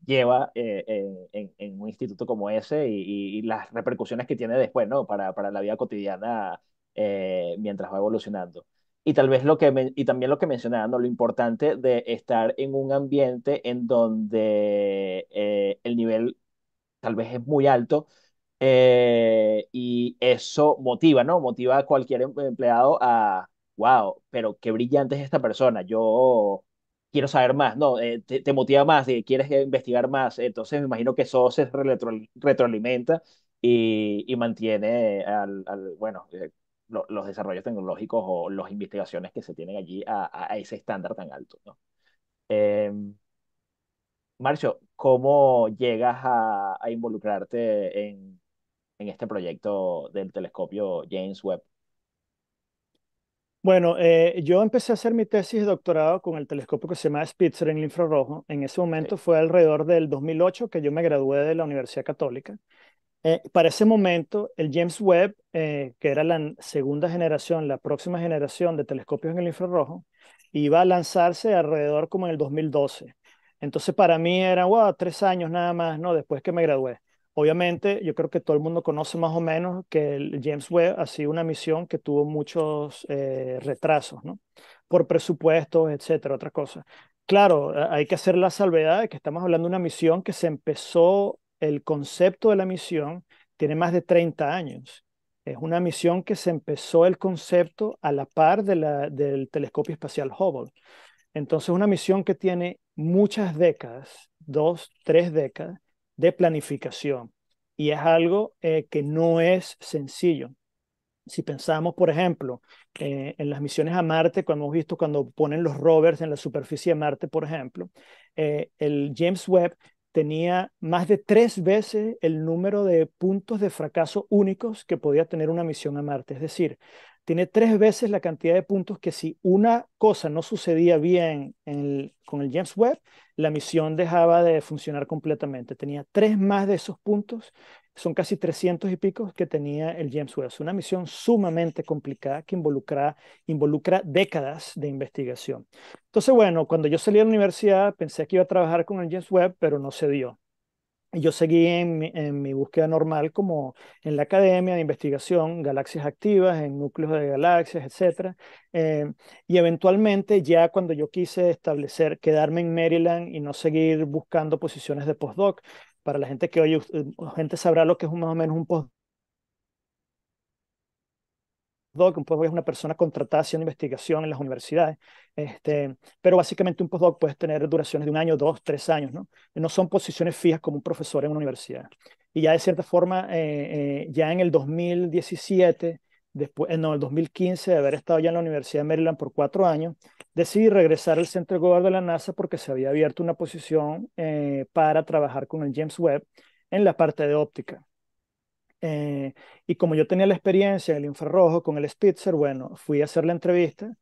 lleva en un instituto como ese y las repercusiones que tiene después, ¿no? Para la vida cotidiana mientras va evolucionando. Y tal vez y también lo que mencionaba, ¿no? Lo importante de estar en un ambiente en donde el nivel tal vez es muy alto, y eso motiva, ¿no? Motiva a cualquier empleado a, wow, pero qué brillante es esta persona, yo quiero saber más, ¿no? Te motiva más, quieres investigar más, entonces me imagino que eso se retroalimenta y mantiene bueno, los desarrollos tecnológicos o las investigaciones que se tienen allí a ese estándar tan alto, ¿no? Em, Marcio, ¿cómo llegas a involucrarte en este proyecto del telescopio James Webb? Bueno, yo empecé a hacer mi tesis de doctorado con el telescopio que se llama Spitzer en el infrarrojo. En ese momento Sí, fue alrededor del 2008 que yo me gradué de la Universidad Católica. Para ese momento, el James Webb, que era la segunda generación, la próxima generación de telescopios en el infrarrojo, iba a lanzarse alrededor como en el 2012. Entonces, para mí era, wow, 3 años nada más, ¿no? Después que me gradué. Obviamente, yo creo que todo el mundo conoce más o menos que el James Webb ha sido una misión que tuvo muchos retrasos, ¿no? Por presupuestos, etcétera, otras cosas. Claro, hay que hacer la salvedad de que estamos hablando de una misión que se empezó, el concepto de la misión tiene más de 30 años. Es una misión que se empezó el concepto a la par del telescopio espacial Hubble. Entonces, una misión que tiene muchas décadas, 2, 3 décadas de planificación. Y es algo que no es sencillo. Si pensamos, por ejemplo, en las misiones a Marte, cuando hemos visto cuando ponen los rovers en la superficie de Marte, por ejemplo, el James Webb tenía más de 3 veces el número de puntos de fracaso únicos que podía tener una misión a Marte. Es decir, tiene 3 veces la cantidad de puntos que si una cosa no sucedía bien con el James Webb, la misión dejaba de funcionar completamente. Tenía 3 más de esos puntos, son casi 300 y pico que tenía el James Webb. Es una misión sumamente complicada que involucra décadas de investigación. Entonces, bueno, cuando yo salí de la universidad pensé que iba a trabajar con el James Webb, pero no se dio. Y yo seguí en mi búsqueda normal, como en la academia de investigación, galaxias activas, en núcleos de galaxias, etcétera. Eh, y eventualmente, ya cuando yo quise quedarme en Maryland y no seguir buscando posiciones de postdoc, para la gente que oye, gente sabrá lo que es más o menos un postdoc. Un postdoc es una persona contratada haciendo investigación en las universidades, pero básicamente un postdoc puede tener duraciones de 1 año, 2, 3 años, ¿no? No son posiciones fijas como un profesor en una universidad. Y ya de cierta forma, ya en el 2017, después, no, el 2015 de haber estado ya en la Universidad de Maryland por 4 años, decidí regresar al Centro de Goddard de la NASA porque se había abierto una posición para trabajar con el James Webb en la parte de óptica. Eh, y como yo tenía la experiencia en el infrarrojo con el Spitzer, bueno, fui a hacer la entrevista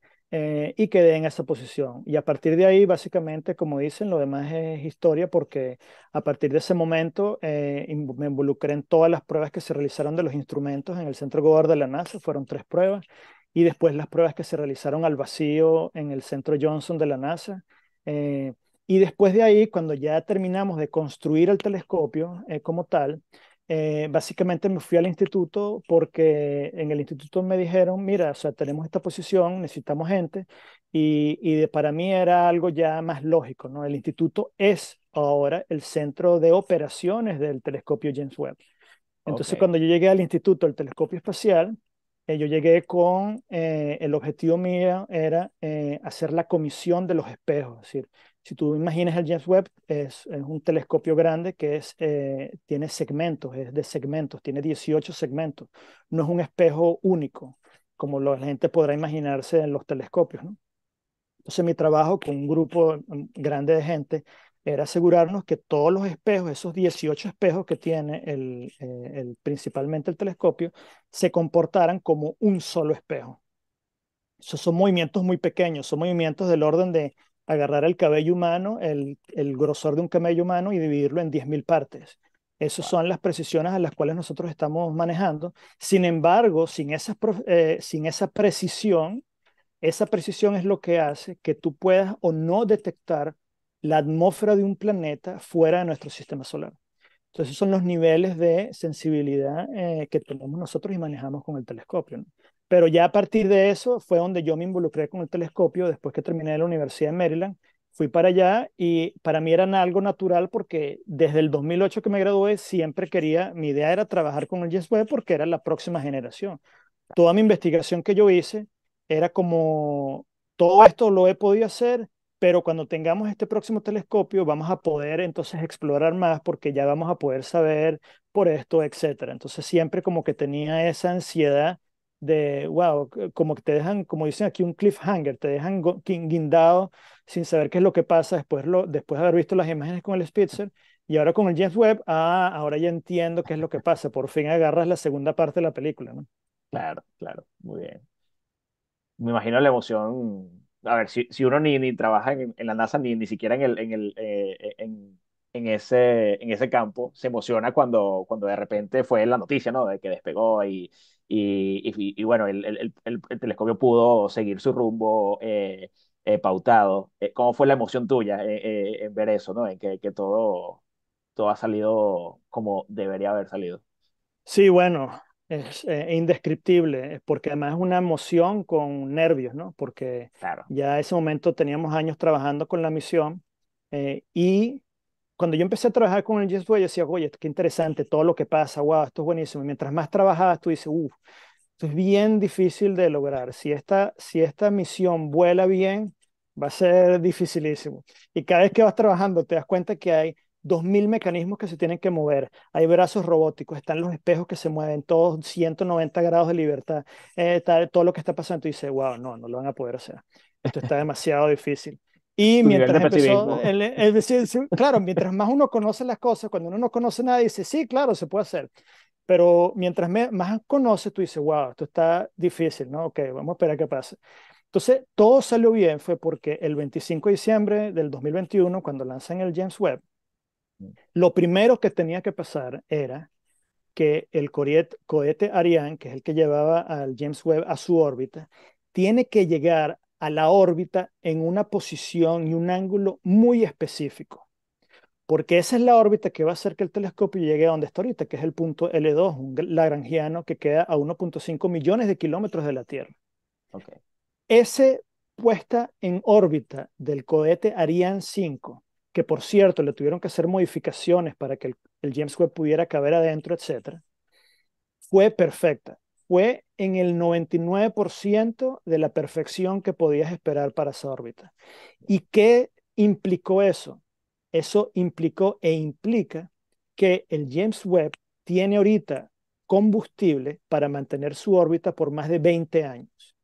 y quedé en esa posición. Y a partir de ahí, básicamente, como dicen, lo demás es historia porque a partir de ese momento me involucré en todas las pruebas que se realizaron de los instrumentos en el Centro Goddard de la NASA. Fueron 3 pruebas. Y después las pruebas que se realizaron al vacío en el Centro Johnson de la NASA. Eh, y después de ahí, cuando ya terminamos de construir el telescopio como tal, básicamente me fui al instituto porque en el instituto me dijeron, mira, o sea, tenemos esta posición, necesitamos gente, para mí era algo ya más lógico, ¿no? El instituto es ahora el centro de operaciones del telescopio James Webb. Entonces, ok, cuando yo llegué al Instituto del Telescopio Espacial, yo llegué con el objetivo mío era hacer la comisión de los espejos. Es decir, si tú imaginas el James Webb, es un telescopio grande que tiene segmentos, es de segmentos, tiene 18 segmentos. No es un espejo único, como la gente podrá imaginarse en los telescopios, ¿no? Entonces mi trabajo con un grupo grande de gente era asegurarnos que todos los espejos, esos 18 espejos que tiene principalmente el telescopio, se comportaran como un solo espejo. Esos son movimientos muy pequeños, son movimientos del orden de agarrar el cabello humano, el grosor de un cabello humano y dividirlo en 10.000 partes. Esas wow, son las precisiones a las cuales nosotros estamos manejando. Sin embargo, sin esa precisión, esa precisión es lo que hace que tú puedas o no detectar la atmósfera de un planeta fuera de nuestro sistema solar. Entonces, esos son los niveles de sensibilidad que tenemos nosotros y manejamos con el telescopio, ¿no? Pero ya a partir de eso fue donde yo me involucré con el telescopio después que terminé de la Universidad de Maryland. Fui para allá y para mí era algo natural porque desde el 2008 que me gradué siempre mi idea era trabajar con el James Webb porque era la próxima generación. Toda mi investigación que yo hice era como, todo esto lo he podido hacer, pero cuando tengamos este próximo telescopio vamos a poder entonces explorar más porque ya vamos a poder saber por esto, etcétera. Entonces siempre como que tenía esa ansiedad de, wow, como que te dejan, como dicen aquí, un cliffhanger, te dejan guindado sin saber qué es lo que pasa después de haber visto las imágenes con el Spitzer. Y ahora con el James Webb, ahora ya entiendo qué es lo que pasa. Por fin agarras la segunda parte de la película, ¿no? claro, claro, muy bien. Me imagino la emoción. A ver, si uno ni trabaja en la NASA, ni siquiera en ese campo, se emociona cuando de repente fue la noticia, ¿no? De que despegó y bueno, el telescopio pudo seguir su rumbo pautado. ¿Cómo fue la emoción tuya en ver eso, ¿no? En que todo ha salido como debería haber salido. Sí, bueno, es indescriptible, porque además es una emoción con nervios, ¿no? Porque Claro. ya en ese momento teníamos años trabajando con la misión y cuando yo empecé a trabajar con el James Webb, yo decía, oye, qué interesante todo lo que pasa, wow, esto es buenísimo. Y mientras más trabajabas, tú dices, uff, esto es bien difícil de lograr. Si esta misión vuela bien, va a ser dificilísimo. Y cada vez que vas trabajando, te das cuenta que hay 2000 mecanismos que se tienen que mover. Hay brazos robóticos, están los espejos que se mueven, todos 190 grados de libertad, todo lo que está pasando. Y dices, wow, no, no lo van a poder hacer. Esto está demasiado difícil. Y Tu nivel de mientras empezó, pesimismo. es decir, sí, claro, mientras más uno conoce las cosas, cuando uno no conoce nada, dice, sí, claro, se puede hacer. Pero mientras más conoces, tú dices, wow, esto está difícil, ¿no? Ok, vamos a esperar qué pasa. Entonces, todo salió bien, fue porque el 25 de diciembre del 2021, cuando lanzan el James Webb, lo primero que tenía que pasar era que el cohete Ariane, que es el que llevaba al James Webb a su órbita, tiene que llegar a la órbita en una posición y un ángulo muy específico. Porque esa es la órbita que va a hacer que el telescopio llegue a donde está ahorita, que es el punto L2, un lagrangiano que queda a 1,5 millones de kilómetros de la Tierra. Ok. Ese puesta en órbita del cohete Ariane 5, que por cierto le tuvieron que hacer modificaciones para que el James Webb pudiera caber adentro, etcétera, fue perfecta. Fue en el 99% de la perfección que podías esperar para esa órbita. ¿Y qué implicó eso? Eso implicó e implica que el James Webb tiene ahorita combustible para mantener su órbita por más de 20 años.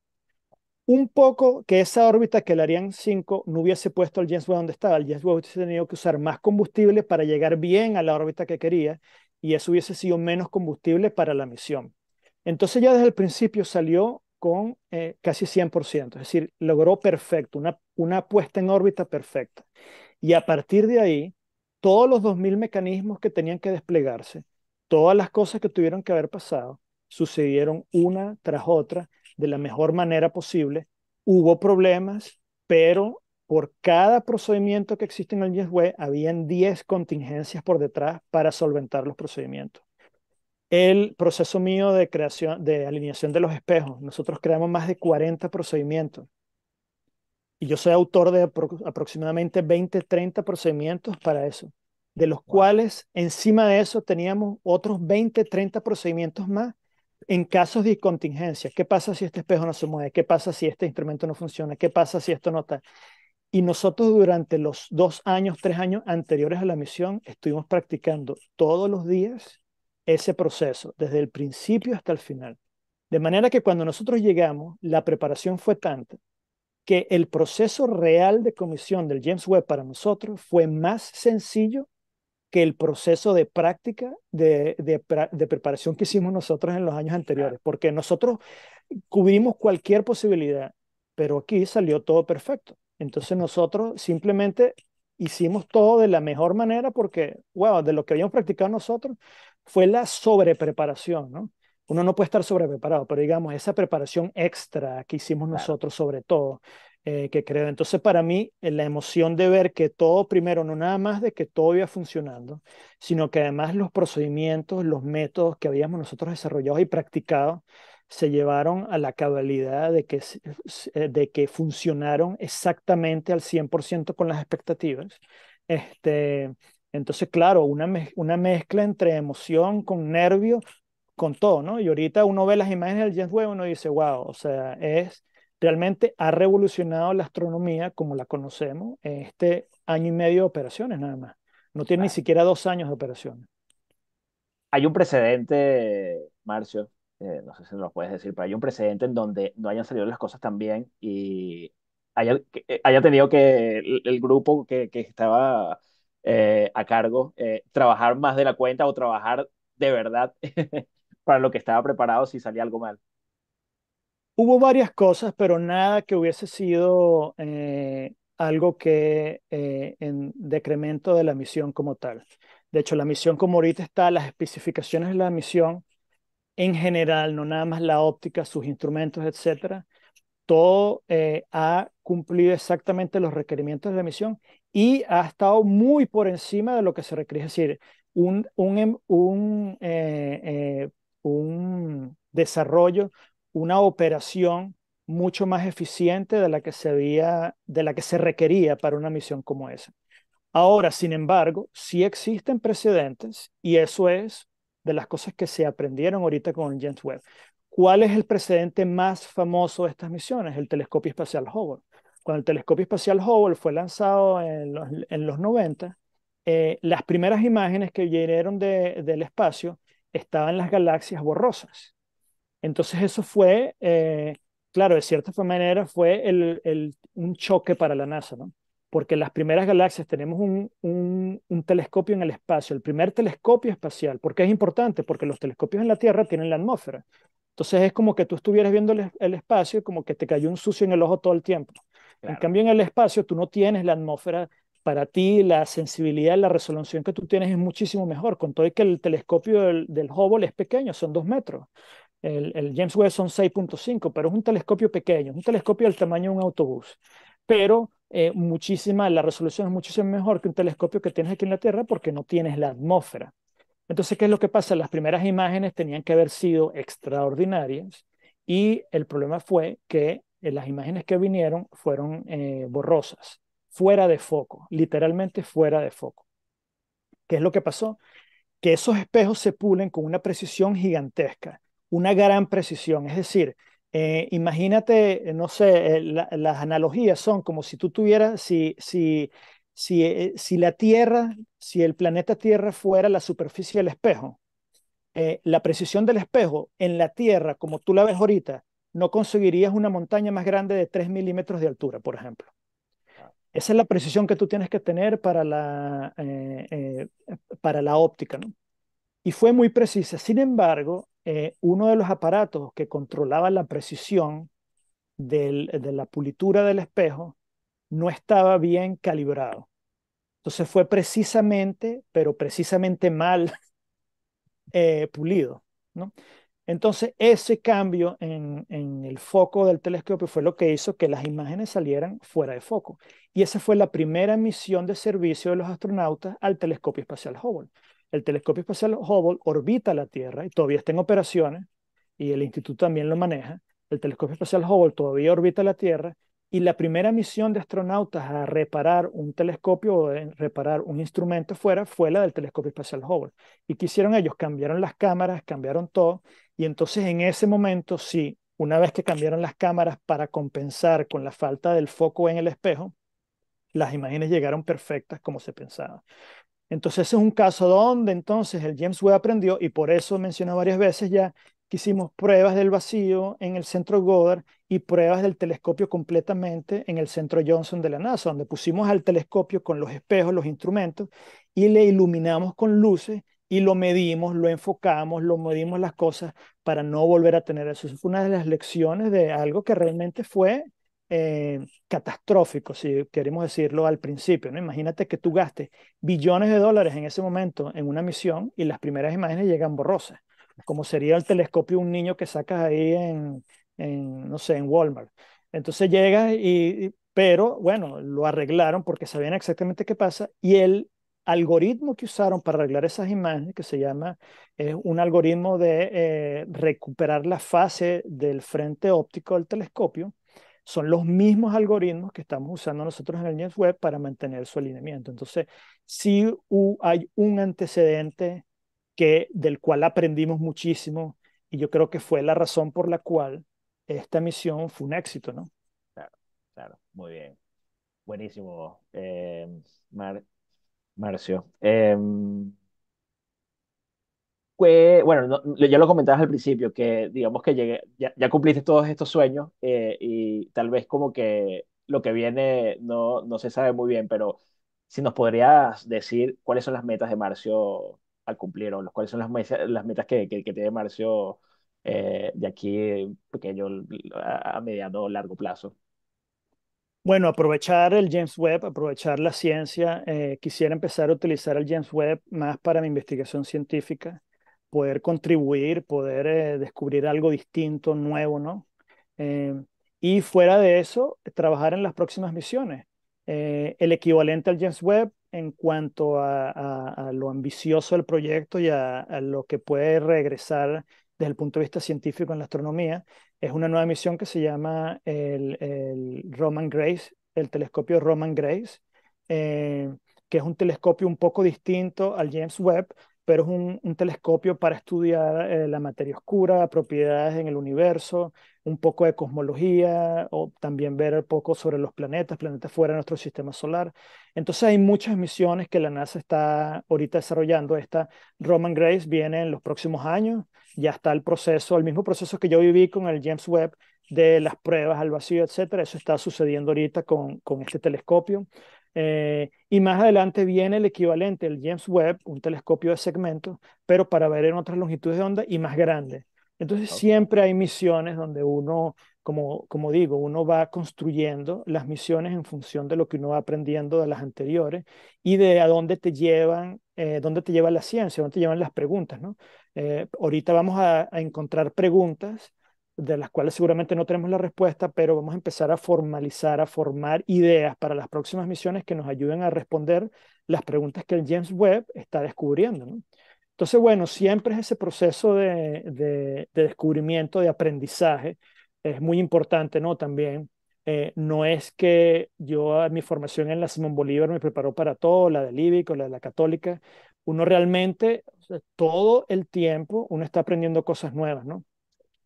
Un poco que esa órbita que el Ariane 5 no hubiese puesto al James Webb donde estaba, el James Webb hubiese tenido que usar más combustible para llegar bien a la órbita que quería y eso hubiese sido menos combustible para la misión. Entonces ya desde el principio salió con casi 100%, es decir, logró perfecto, una puesta en órbita perfecta. Y a partir de ahí, todos los 2000 mecanismos que tenían que desplegarse, todas las cosas que tuvieron que haber pasado, sucedieron una tras otra de la mejor manera posible. Hubo problemas, pero por cada procedimiento que existe en el James habían 10 contingencias por detrás para solventar los procedimientos. El proceso mío de creación, de alineación de los espejos, nosotros creamos más de 40 procedimientos y yo soy autor de aproximadamente 20, 30 procedimientos para eso, de los Wow. cuales encima de eso teníamos otros 20, 30 procedimientos más en casos de contingencia. ¿Qué pasa si este espejo no se mueve? ¿Qué pasa si este instrumento no funciona? ¿Qué pasa si esto no está? Y nosotros durante los 2 años, 3 años anteriores a la misión estuvimos practicando todos los días ese proceso, desde el principio hasta el final. De manera que cuando nosotros llegamos, la preparación fue tanta que el proceso real de comisión del James Webb para nosotros fue más sencillo que el proceso de práctica de preparación que hicimos nosotros en los años Claro. anteriores, porque nosotros cubrimos cualquier posibilidad, pero aquí salió todo perfecto. Entonces nosotros simplemente hicimos todo de la mejor manera porque, wow, de lo que habíamos practicado nosotros fue la sobrepreparación, ¿no? Uno no puede estar sobrepreparado, pero digamos, esa preparación extra que hicimos Claro. nosotros sobre todo, que creo. Entonces, para mí, la emoción de ver que todo, primero, no nada más de que todo iba funcionando, sino que además los procedimientos, los métodos que habíamos nosotros desarrollado y practicado, se llevaron a la cabalidad de que funcionaron exactamente al 100% con las expectativas. Este, entonces, claro, una mezcla entre emoción con nervio, con todo, ¿no? Y ahorita uno ve las imágenes del James Webb y uno dice, wow, o sea, realmente ha revolucionado la astronomía como la conocemos en este año y medio de operaciones nada más. No tiene ni Claro. siquiera 2 años de operaciones. Hay un precedente, Marcio, no sé si nos lo puedes decir, pero hay un precedente en donde no hayan salido las cosas tan bien y haya tenido que el grupo que estaba a cargo trabajar más de la cuenta o trabajar de verdad para lo que estaba preparado si salía algo mal. Hubo varias cosas, pero nada que hubiese sido algo que en decremento de la misión como tal. De hecho, la misión como ahorita está, las especificaciones de la misión en general, no nada más la óptica, sus instrumentos, etcétera, todo ha cumplido exactamente los requerimientos de la misión y ha estado muy por encima de lo que se requiere. Es decir, un desarrollo, una operación mucho más eficiente de la que de la que se requería para una misión como esa. Ahora, sin embargo, sí existen precedentes y eso es de las cosas que se aprendieron ahorita con el James Webb. ¿Cuál es el precedente más famoso de estas misiones? El telescopio espacial Hubble. Cuando el telescopio espacial Hubble fue lanzado en los 90, las primeras imágenes que vinieron del espacio estaban las galaxias borrosas. Entonces eso fue, claro, de cierta manera fue un choque para la NASA, ¿no? Porque las primeras galaxias tenemos un telescopio en el espacio, el primer telescopio espacial. ¿Por qué es importante? Porque los telescopios en la Tierra tienen la atmósfera. Entonces es como que tú estuvieras viendo el espacio y como que te cayó un sucio en el ojo todo el tiempo. En Claro, cambio, en el espacio tú no tienes la atmósfera. Para ti, la sensibilidad, la resolución que tú tienes es muchísimo mejor, con todo y que el telescopio del Hubble es pequeño, son 2 metros. El James Webb son 6,5, pero es un telescopio pequeño, es un telescopio del tamaño de un autobús. Pero la resolución es muchísimo mejor que un telescopio que tienes aquí en la Tierra porque no tienes la atmósfera. Entonces, ¿qué es lo que pasa? Las primeras imágenes tenían que haber sido extraordinarias y el problema fue que las imágenes que vinieron fueron borrosas, fuera de foco, literalmente fuera de foco. ¿Qué es lo que pasó? Que esos espejos se pulen con una precisión gigantesca, una gran precisión. Es decir, imagínate, no sé, las analogías son como si tú tuvieras, si la Tierra, si el planeta Tierra fuera la superficie del espejo, la precisión del espejo en la Tierra, como tú la ves ahorita, no conseguirías una montaña más grande de 3 milímetros de altura, por ejemplo. ah, Esa es la precisión que tú tienes que tener para la óptica, ¿no? Y fue muy precisa. Sin embargo, uno de los aparatos que controlaba la precisión de la pulitura del espejo no estaba bien calibrado. Entonces fue precisamente, pero precisamente mal pulido, ¿no? Entonces ese cambio en el foco del telescopio fue lo que hizo que las imágenes salieran fuera de foco. Y esa fue la primera misión de servicio de los astronautas al telescopio espacial Hubble. El telescopio espacial Hubble orbita la Tierra y todavía está en operaciones, y el instituto también lo maneja. El telescopio espacial Hubble todavía orbita la Tierra y la primera misión de astronautas a reparar un telescopio o reparar un instrumento fuera fue la del telescopio espacial Hubble. ¿Y qué hicieron ellos? Cambiaron las cámaras, cambiaron todo, y entonces en ese momento sí, una vez que cambiaron las cámaras para compensar con la falta del foco en el espejo, las imágenes llegaron perfectas como se pensaba. Entonces ese es un caso donde entonces el James Webb aprendió y por eso mencioné varias veces ya que hicimos pruebas del vacío en el centro Goddard y pruebas del telescopio completamente en el centro Johnson de la NASA, donde pusimos al telescopio con los espejos, los instrumentos y le iluminamos con luces y lo medimos, lo enfocamos, lo medimos las cosas para no volver a tener eso. Eso fue una de las lecciones de algo que realmente fue catastrófico, si queremos decirlo al principio, ¿no? Imagínate que tú gastes billones de dólares en ese momento en una misión y las primeras imágenes llegan borrosas, como sería el telescopio de un niño que sacas ahí no sé, en Walmart. Entonces llega pero bueno, lo arreglaron porque sabían exactamente qué pasa y el algoritmo que usaron para arreglar esas imágenes, que se llama, es un algoritmo de recuperar la fase del frente óptico del telescopio, son los mismos algoritmos que estamos usando nosotros en el James Webb para mantener su alineamiento. Entonces, sí hay un antecedente del cual aprendimos muchísimo y yo creo que fue la razón por la cual esta misión fue un éxito, ¿no? claro, claro, muy bien. Buenísimo, Mar- Marcio. Bueno, ya lo comentabas al principio, que digamos que ya cumpliste todos estos sueños y tal vez como que lo que viene no se sabe muy bien, pero si nos podrías decir cuáles son las metas de Marcio al cumplir o cuáles son las metas que tiene Marcio de aquí pequeño a mediano largo plazo. Bueno, aprovechar el James Webb, aprovechar la ciencia. Quisiera empezar a utilizar el James Webb más para mi investigación científica, poder contribuir, poder descubrir algo distinto, nuevo, ¿no? Eh, y fuera de eso, trabajar en las próximas misiones. El equivalente al James Webb en cuanto a lo ambicioso del proyecto y a lo que puede regresar desde el punto de vista científico en la astronomía es una nueva misión que se llama el Roman Grace, el telescopio Roman Grace, eh, que es un telescopio un poco distinto al James Webb, pero es un telescopio para estudiar la materia oscura, propiedades en el universo, un poco de cosmología, o también ver un poco sobre los planetas, planetas fuera de nuestro sistema solar. Entonces hay muchas misiones que la NASA está ahorita desarrollando. Esta Roman Grace viene en los próximos años, ya está el proceso, el mismo proceso que yo viví con el James Webb de las pruebas al vacío, etcétera. Eso está sucediendo ahorita con este telescopio. Y más adelante viene el equivalente, el James Webb, un telescopio de segmento, pero para ver en otras longitudes de onda y más grande. Entonces Ok, siempre hay misiones donde uno, como digo, uno va construyendo las misiones en función de lo que uno va aprendiendo de las anteriores y de a dónde te llevan, dónde te lleva la ciencia, dónde te llevan las preguntas, ¿no? Ahorita vamos a encontrar preguntas de las cuales seguramente no tenemos la respuesta, pero vamos a empezar a formalizar, a formar ideas para las próximas misiones que nos ayuden a responder las preguntas que el James Webb está descubriendo, ¿no? Entonces, bueno, siempre es ese proceso de descubrimiento, de aprendizaje, es muy importante, ¿no? También, no es que yo a mi formación en la Simón Bolívar me preparó para todo, la del IBIC o la de la Católica, uno realmente, o sea, todo el tiempo, uno está aprendiendo cosas nuevas, ¿no?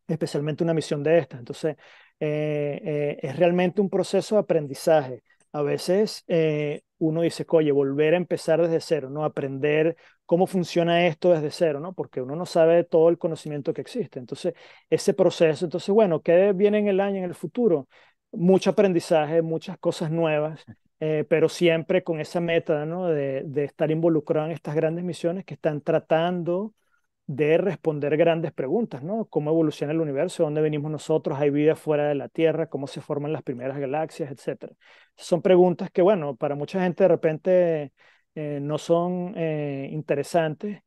Especialmente una misión de estas. Entonces, es realmente un proceso de aprendizaje. A veces uno dice, oye, volver a empezar desde cero, ¿no? Aprender cómo funciona esto desde cero, ¿no? Porque uno no sabe todo el conocimiento que existe. Entonces, ese proceso, entonces, bueno, ¿qué viene en el año, en el futuro? Mucho aprendizaje, muchas cosas nuevas, pero siempre con esa meta, ¿no? De estar involucrado en estas grandes misiones que están tratando de responder grandes preguntas, ¿no? ¿Cómo evoluciona el universo? ¿Dónde venimos nosotros? ¿Hay vida fuera de la Tierra? ¿Cómo se forman las primeras galaxias? Etcétera. Son preguntas que, bueno, para mucha gente de repente no son interesantes,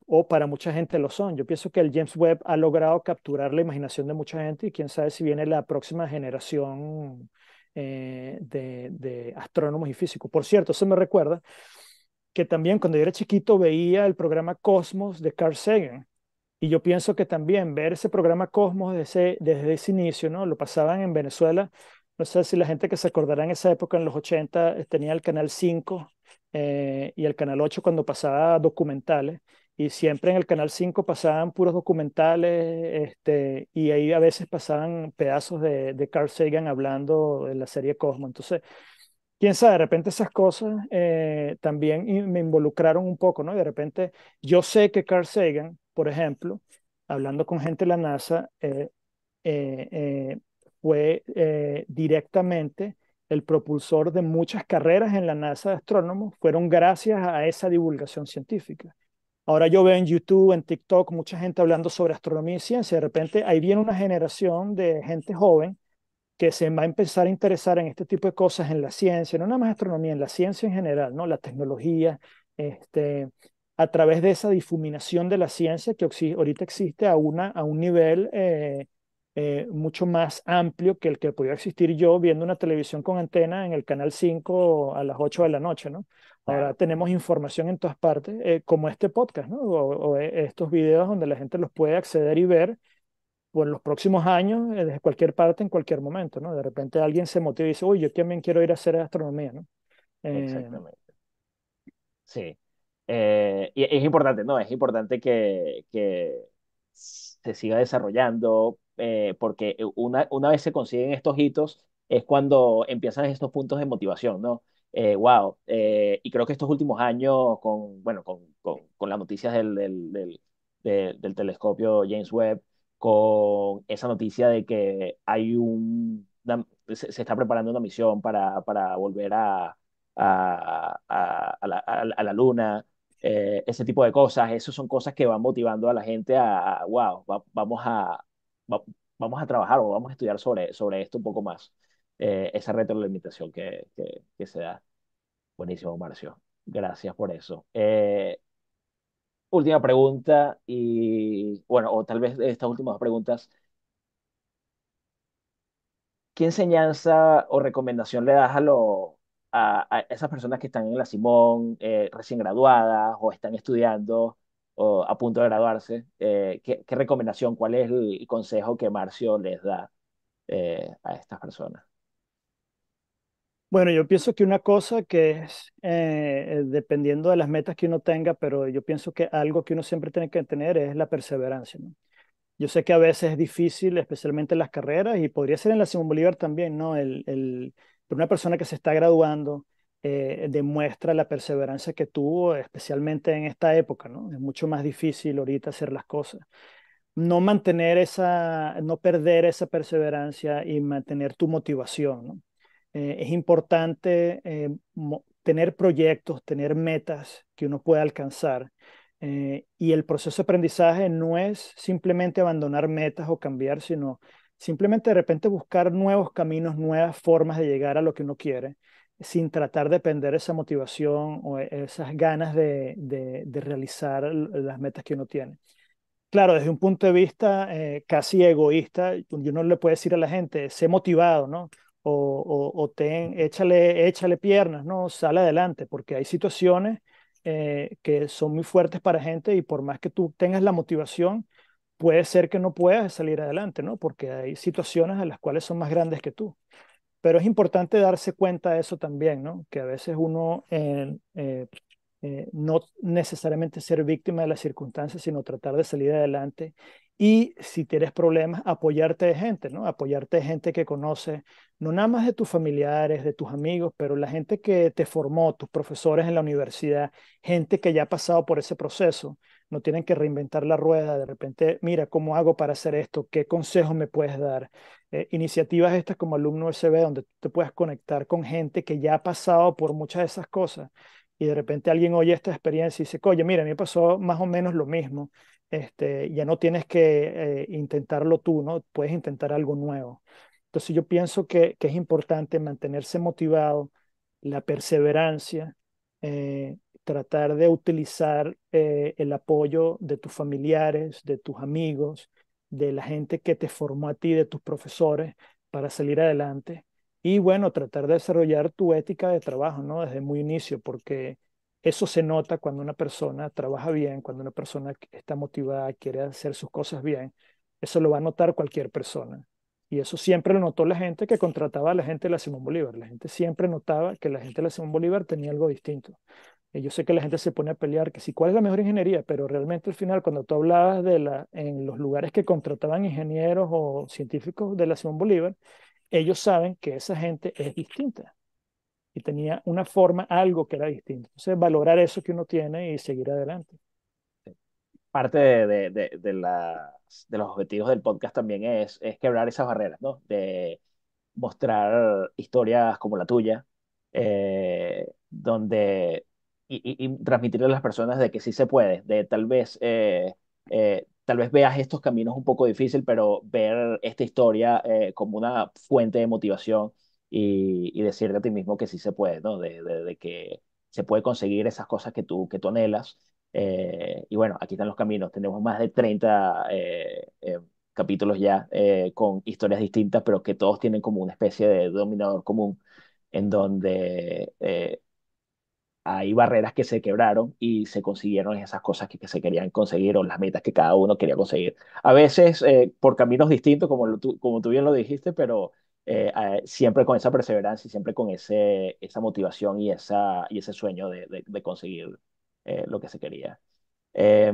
o para mucha gente lo son. Yo pienso que el James Webb ha logrado capturar la imaginación de mucha gente y quién sabe si viene la próxima generación de astrónomos y físicos. Por cierto, eso me recuerda que también cuando yo era chiquito veía el programa Cosmos de Carl Sagan. Y yo pienso que también ver ese programa Cosmos desde ese inicio, ¿no? Lo pasaban en Venezuela. No sé si la gente que se acordará en esa época, en los 80 tenía el canal 5 y el canal 8 cuando pasaba documentales. Y siempre en el canal 5 pasaban puros documentales, y ahí a veces pasaban pedazos de Carl Sagan hablando de la serie Cosmos. Entonces, quién sabe, de repente esas cosas también me involucraron un poco, ¿no? Y de repente yo sé que Carl Sagan, por ejemplo, hablando con gente de la NASA, eh, eh, fue directamente el propulsor de muchas carreras en la NASA de astrónomos, fueron gracias a esa divulgación científica. Ahora yo veo en YouTube, en TikTok, mucha gente hablando sobre astronomía y ciencia. De repente ahí viene una generación de gente joven que se va a empezar a interesar en este tipo de cosas, en la ciencia, no nada más astronomía, en la ciencia en general, ¿no? La tecnología, este, a través de esa difuminación de la ciencia que ahorita existe a un nivel mucho más amplio que el que podía existir yo viendo una televisión con antena en el canal 5 a las 8 de la noche, ¿no? Ahora claro, tenemos información en todas partes, como este podcast, ¿no? O estos videos donde la gente los puede acceder y ver por los próximos años, desde cualquier parte, en cualquier momento, ¿no? De repente alguien se motiva y dice, uy, yo también quiero ir a hacer astronomía, ¿no? Eh, exactamente. Sí. Y es importante, ¿no? Es importante que se siga desarrollando, porque una vez se consiguen estos hitos, es cuando empiezan estos puntos de motivación, ¿no? Wow. Y creo que estos últimos años, bueno, con las noticias del telescopio James Webb, con esa noticia de que se está preparando una misión para volver a la luna. ese tipo de cosas. Esas son cosas que van motivando a la gente wow, va- vamos a trabajar o vamos a estudiar sobre esto un poco más. Esa retroalimentación que se da. Buenísimo, Marcio. Gracias por eso. Última pregunta y, bueno, o tal vez de estas últimas dos preguntas, ¿qué enseñanza o recomendación le das a esas personas que están en la Simón, recién graduadas o están estudiando o a punto de graduarse? ¿Qué recomendación, cuál es el consejo que Marcio les da a estas personas? Bueno, yo pienso que una cosa que es, dependiendo de las metas que uno tenga, pero yo pienso que algo que uno siempre tiene que tener es la perseverancia, ¿no? Yo sé que a veces es difícil, especialmente en las carreras, y podría ser en la Simón Bolívar también, ¿no? Pero una persona que se está graduando demuestra la perseverancia que tuvo, especialmente en esta época, ¿no? Es mucho más difícil ahorita hacer las cosas. No mantener esa, no perder esa perseverancia y mantener tu motivación, ¿no? Es importante tener proyectos, tener metas que uno pueda alcanzar. Y el proceso de aprendizaje no es simplemente abandonar metas o cambiar, sino simplemente de repente buscar nuevos caminos, nuevas formas de llegar a lo que uno quiere, sin tratar de perder esa motivación o esas ganas de realizar las metas que uno tiene. Claro, desde un punto de vista casi egoísta, yo no le puedo decir a la gente, sé motivado, ¿no? Échale piernas, ¿no? Sale adelante, porque hay situaciones que son muy fuertes para gente y por más que tú tengas la motivación, puede ser que no puedas salir adelante, ¿no? Porque hay situaciones a las cuales son más grandes que tú. Pero es importante darse cuenta de eso también, ¿no? Que a veces uno no necesariamente ser víctima de las circunstancias, sino tratar de salir adelante. Y si tienes problemas, apoyarte de gente, ¿no? Apoyarte de gente que conoce, no nada más de tus familiares, de tus amigos, pero la gente que te formó, tus profesores en la universidad, gente que ya ha pasado por ese proceso. No tienen que reinventar la rueda, de repente, mira, ¿cómo hago para hacer esto? ¿Qué consejos me puedes dar? Iniciativas estas como Alumno USB, donde tú te puedas conectar con gente que ya ha pasado por muchas de esas cosas y de repente alguien oye esta experiencia y dice, oye, mira, a mí me pasó más o menos lo mismo, ya no tienes que intentarlo tú, ¿no? Puedes intentar algo nuevo. Entonces yo pienso que es importante mantenerse motivado, la perseverancia, tratar de utilizar el apoyo de tus familiares, de tus amigos, de la gente que te formó a ti, de tus profesores, para salir adelante. Y bueno, tratar de desarrollar tu ética de trabajo, ¿no? Desde muy inicio, porque eso se nota cuando una persona trabaja bien, cuando una persona está motivada, quiere hacer sus cosas bien. Eso lo va a notar cualquier persona. Y eso siempre lo notó la gente que contrataba a la gente de la Simón Bolívar. La gente siempre notaba que la gente de la Simón Bolívar tenía algo distinto. Y yo sé que la gente se pone a pelear que si cuál es la mejor ingeniería, pero realmente al final cuando tú hablabas en los lugares que contrataban ingenieros o científicos de la Simón Bolívar, ellos saben que esa gente es distinta y tenía una forma, algo que era distinto. Entonces, valorar eso que uno tiene y seguir adelante. Parte de los objetivos del podcast también es quebrar esas barreras, ¿no? De mostrar historias como la tuya, donde y transmitirle a las personas de que sí se puede, de tal vez veas estos caminos un poco difícil, pero ver esta historia como una fuente de motivación y decirte a ti mismo que sí se puede, ¿no? De que se puede conseguir esas cosas que tú anhelas. Y bueno, aquí están los caminos. Tenemos más de 30 capítulos ya con historias distintas, pero que todos tienen como una especie de denominador común en donde hay barreras que se quebraron y se consiguieron esas cosas que se querían conseguir o las metas que cada uno quería conseguir. A veces por caminos distintos, como tú bien lo dijiste, pero siempre con esa perseverancia y siempre con esa motivación y ese sueño de conseguir lo que se quería. Eh,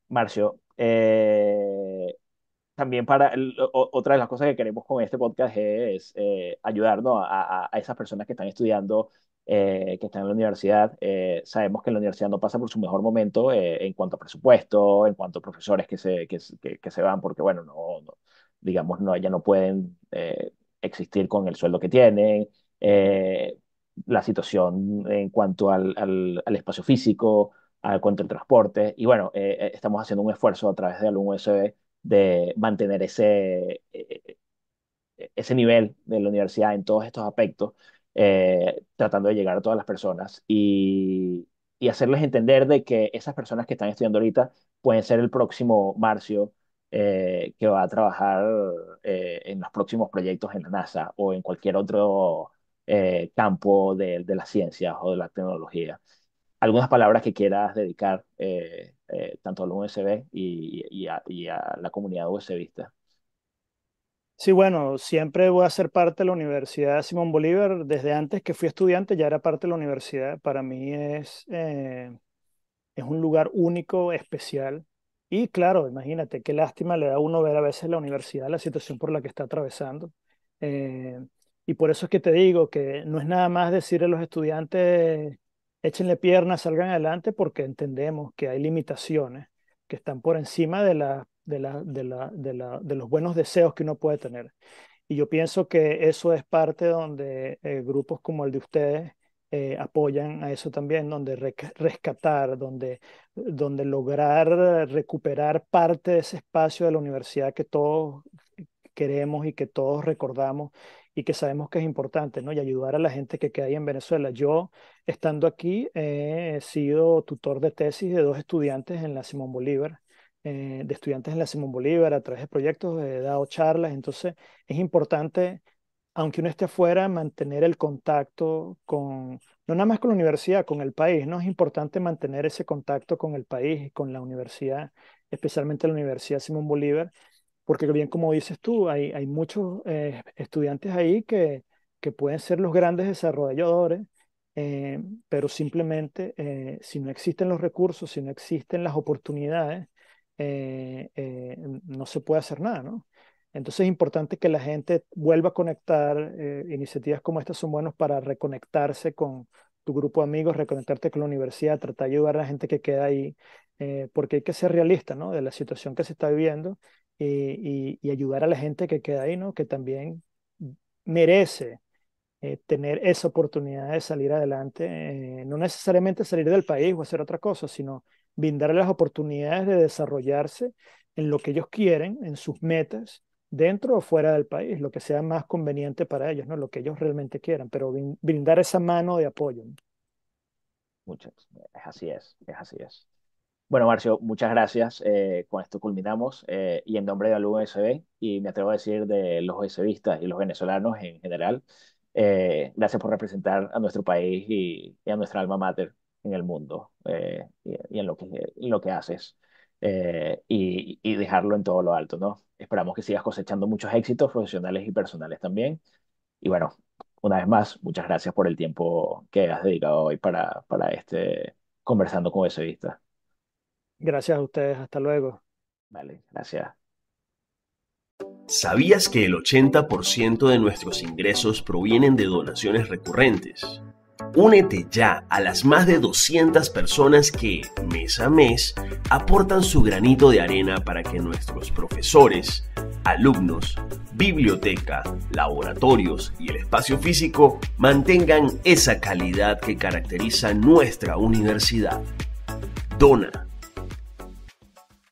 Marcio, también otra de las cosas que queremos con este podcast es ayudarnos a esas personas que están estudiando, que están en la universidad. Sabemos que la universidad no pasa por su mejor momento en cuanto a presupuesto, en cuanto a profesores que se van, porque bueno, digamos, no, ya no pueden existir con el sueldo que tienen. La situación en cuanto al espacio físico, a cuanto al transporte. Y bueno, estamos haciendo un esfuerzo a través de Alumno USB de mantener ese nivel de la universidad en todos estos aspectos, tratando de llegar a todas las personas y hacerles entender de que esas personas que están estudiando ahorita pueden ser el próximo Marcio que va a trabajar en los próximos proyectos en la NASA o en cualquier otro campo de las ciencias o de la tecnología. Algunas palabras que quieras dedicar tanto al USB y a la comunidad USBista. Sí, bueno, siempre voy a ser parte de la Universidad Simón Bolívar. Desde antes que fui estudiante ya era parte de la universidad. Para mí es un lugar único, especial. Y claro, imagínate, qué lástima le da a uno ver a veces la universidad, la situación por la que está atravesando. Eh, y por eso es que te digo que no es nada más decirle a los estudiantes, échenle piernas, salgan adelante, porque entendemos que hay limitaciones que están por encima de los buenos deseos que uno puede tener. Y yo pienso que eso es parte donde grupos como el de ustedes apoyan a eso también, donde rescatar, donde lograr recuperar parte de ese espacio de la universidad que todos queremos y que todos recordamos y que sabemos que es importante, ¿no? Y ayudar a la gente que queda ahí en Venezuela. Yo, estando aquí, he sido tutor de tesis de dos estudiantes en la Simón Bolívar, de estudiantes en la Simón Bolívar a través de proyectos, he dado charlas, entonces es importante, aunque uno esté afuera, mantener el contacto con, no nada más con la universidad, con el país, ¿no? Es importante mantener ese contacto con el país y con la universidad, especialmente la Universidad Simón Bolívar, porque bien como dices tú, hay muchos estudiantes ahí que pueden ser los grandes desarrolladores, pero simplemente si no existen los recursos, si no existen las oportunidades, no se puede hacer nada, ¿no? Entonces es importante que la gente vuelva a conectar. Iniciativas como estas son buenas para reconectarse con tu grupo de amigos, reconectarte con la universidad, tratar de ayudar a la gente que queda ahí, porque hay que ser realista, ¿no? De la situación que se está viviendo y ayudar a la gente que queda ahí, ¿no? Que también merece tener esa oportunidad de salir adelante, no necesariamente salir del país o hacer otra cosa, sino brindarles las oportunidades de desarrollarse en lo que ellos quieren, en sus metas, dentro o fuera del país, lo que sea más conveniente para ellos, ¿no? Lo que ellos realmente quieran, pero brindar esa mano de apoyo, ¿no? Muchas, es así es. Bueno, Marcio, muchas gracias. Con esto culminamos. Y en nombre de Alumno USB, y me atrevo a decir de los USBistas y los venezolanos en general, gracias por representar a nuestro país y a nuestra alma mater en el mundo y en lo que haces y dejarlo en todo lo alto, ¿no? Esperamos que sigas cosechando muchos éxitos profesionales y personales también. Y bueno, una vez más, muchas gracias por el tiempo que has dedicado hoy para este conversando con USBistas. Gracias a ustedes, hasta luego. Vale, gracias. ¿Sabías que el 80% de nuestros ingresos provienen de donaciones recurrentes? Únete ya a las más de 200 personas que, mes a mes, aportan su granito de arena para que nuestros profesores, alumnos, biblioteca, laboratorios y el espacio físico mantengan esa calidad que caracteriza nuestra universidad. Dona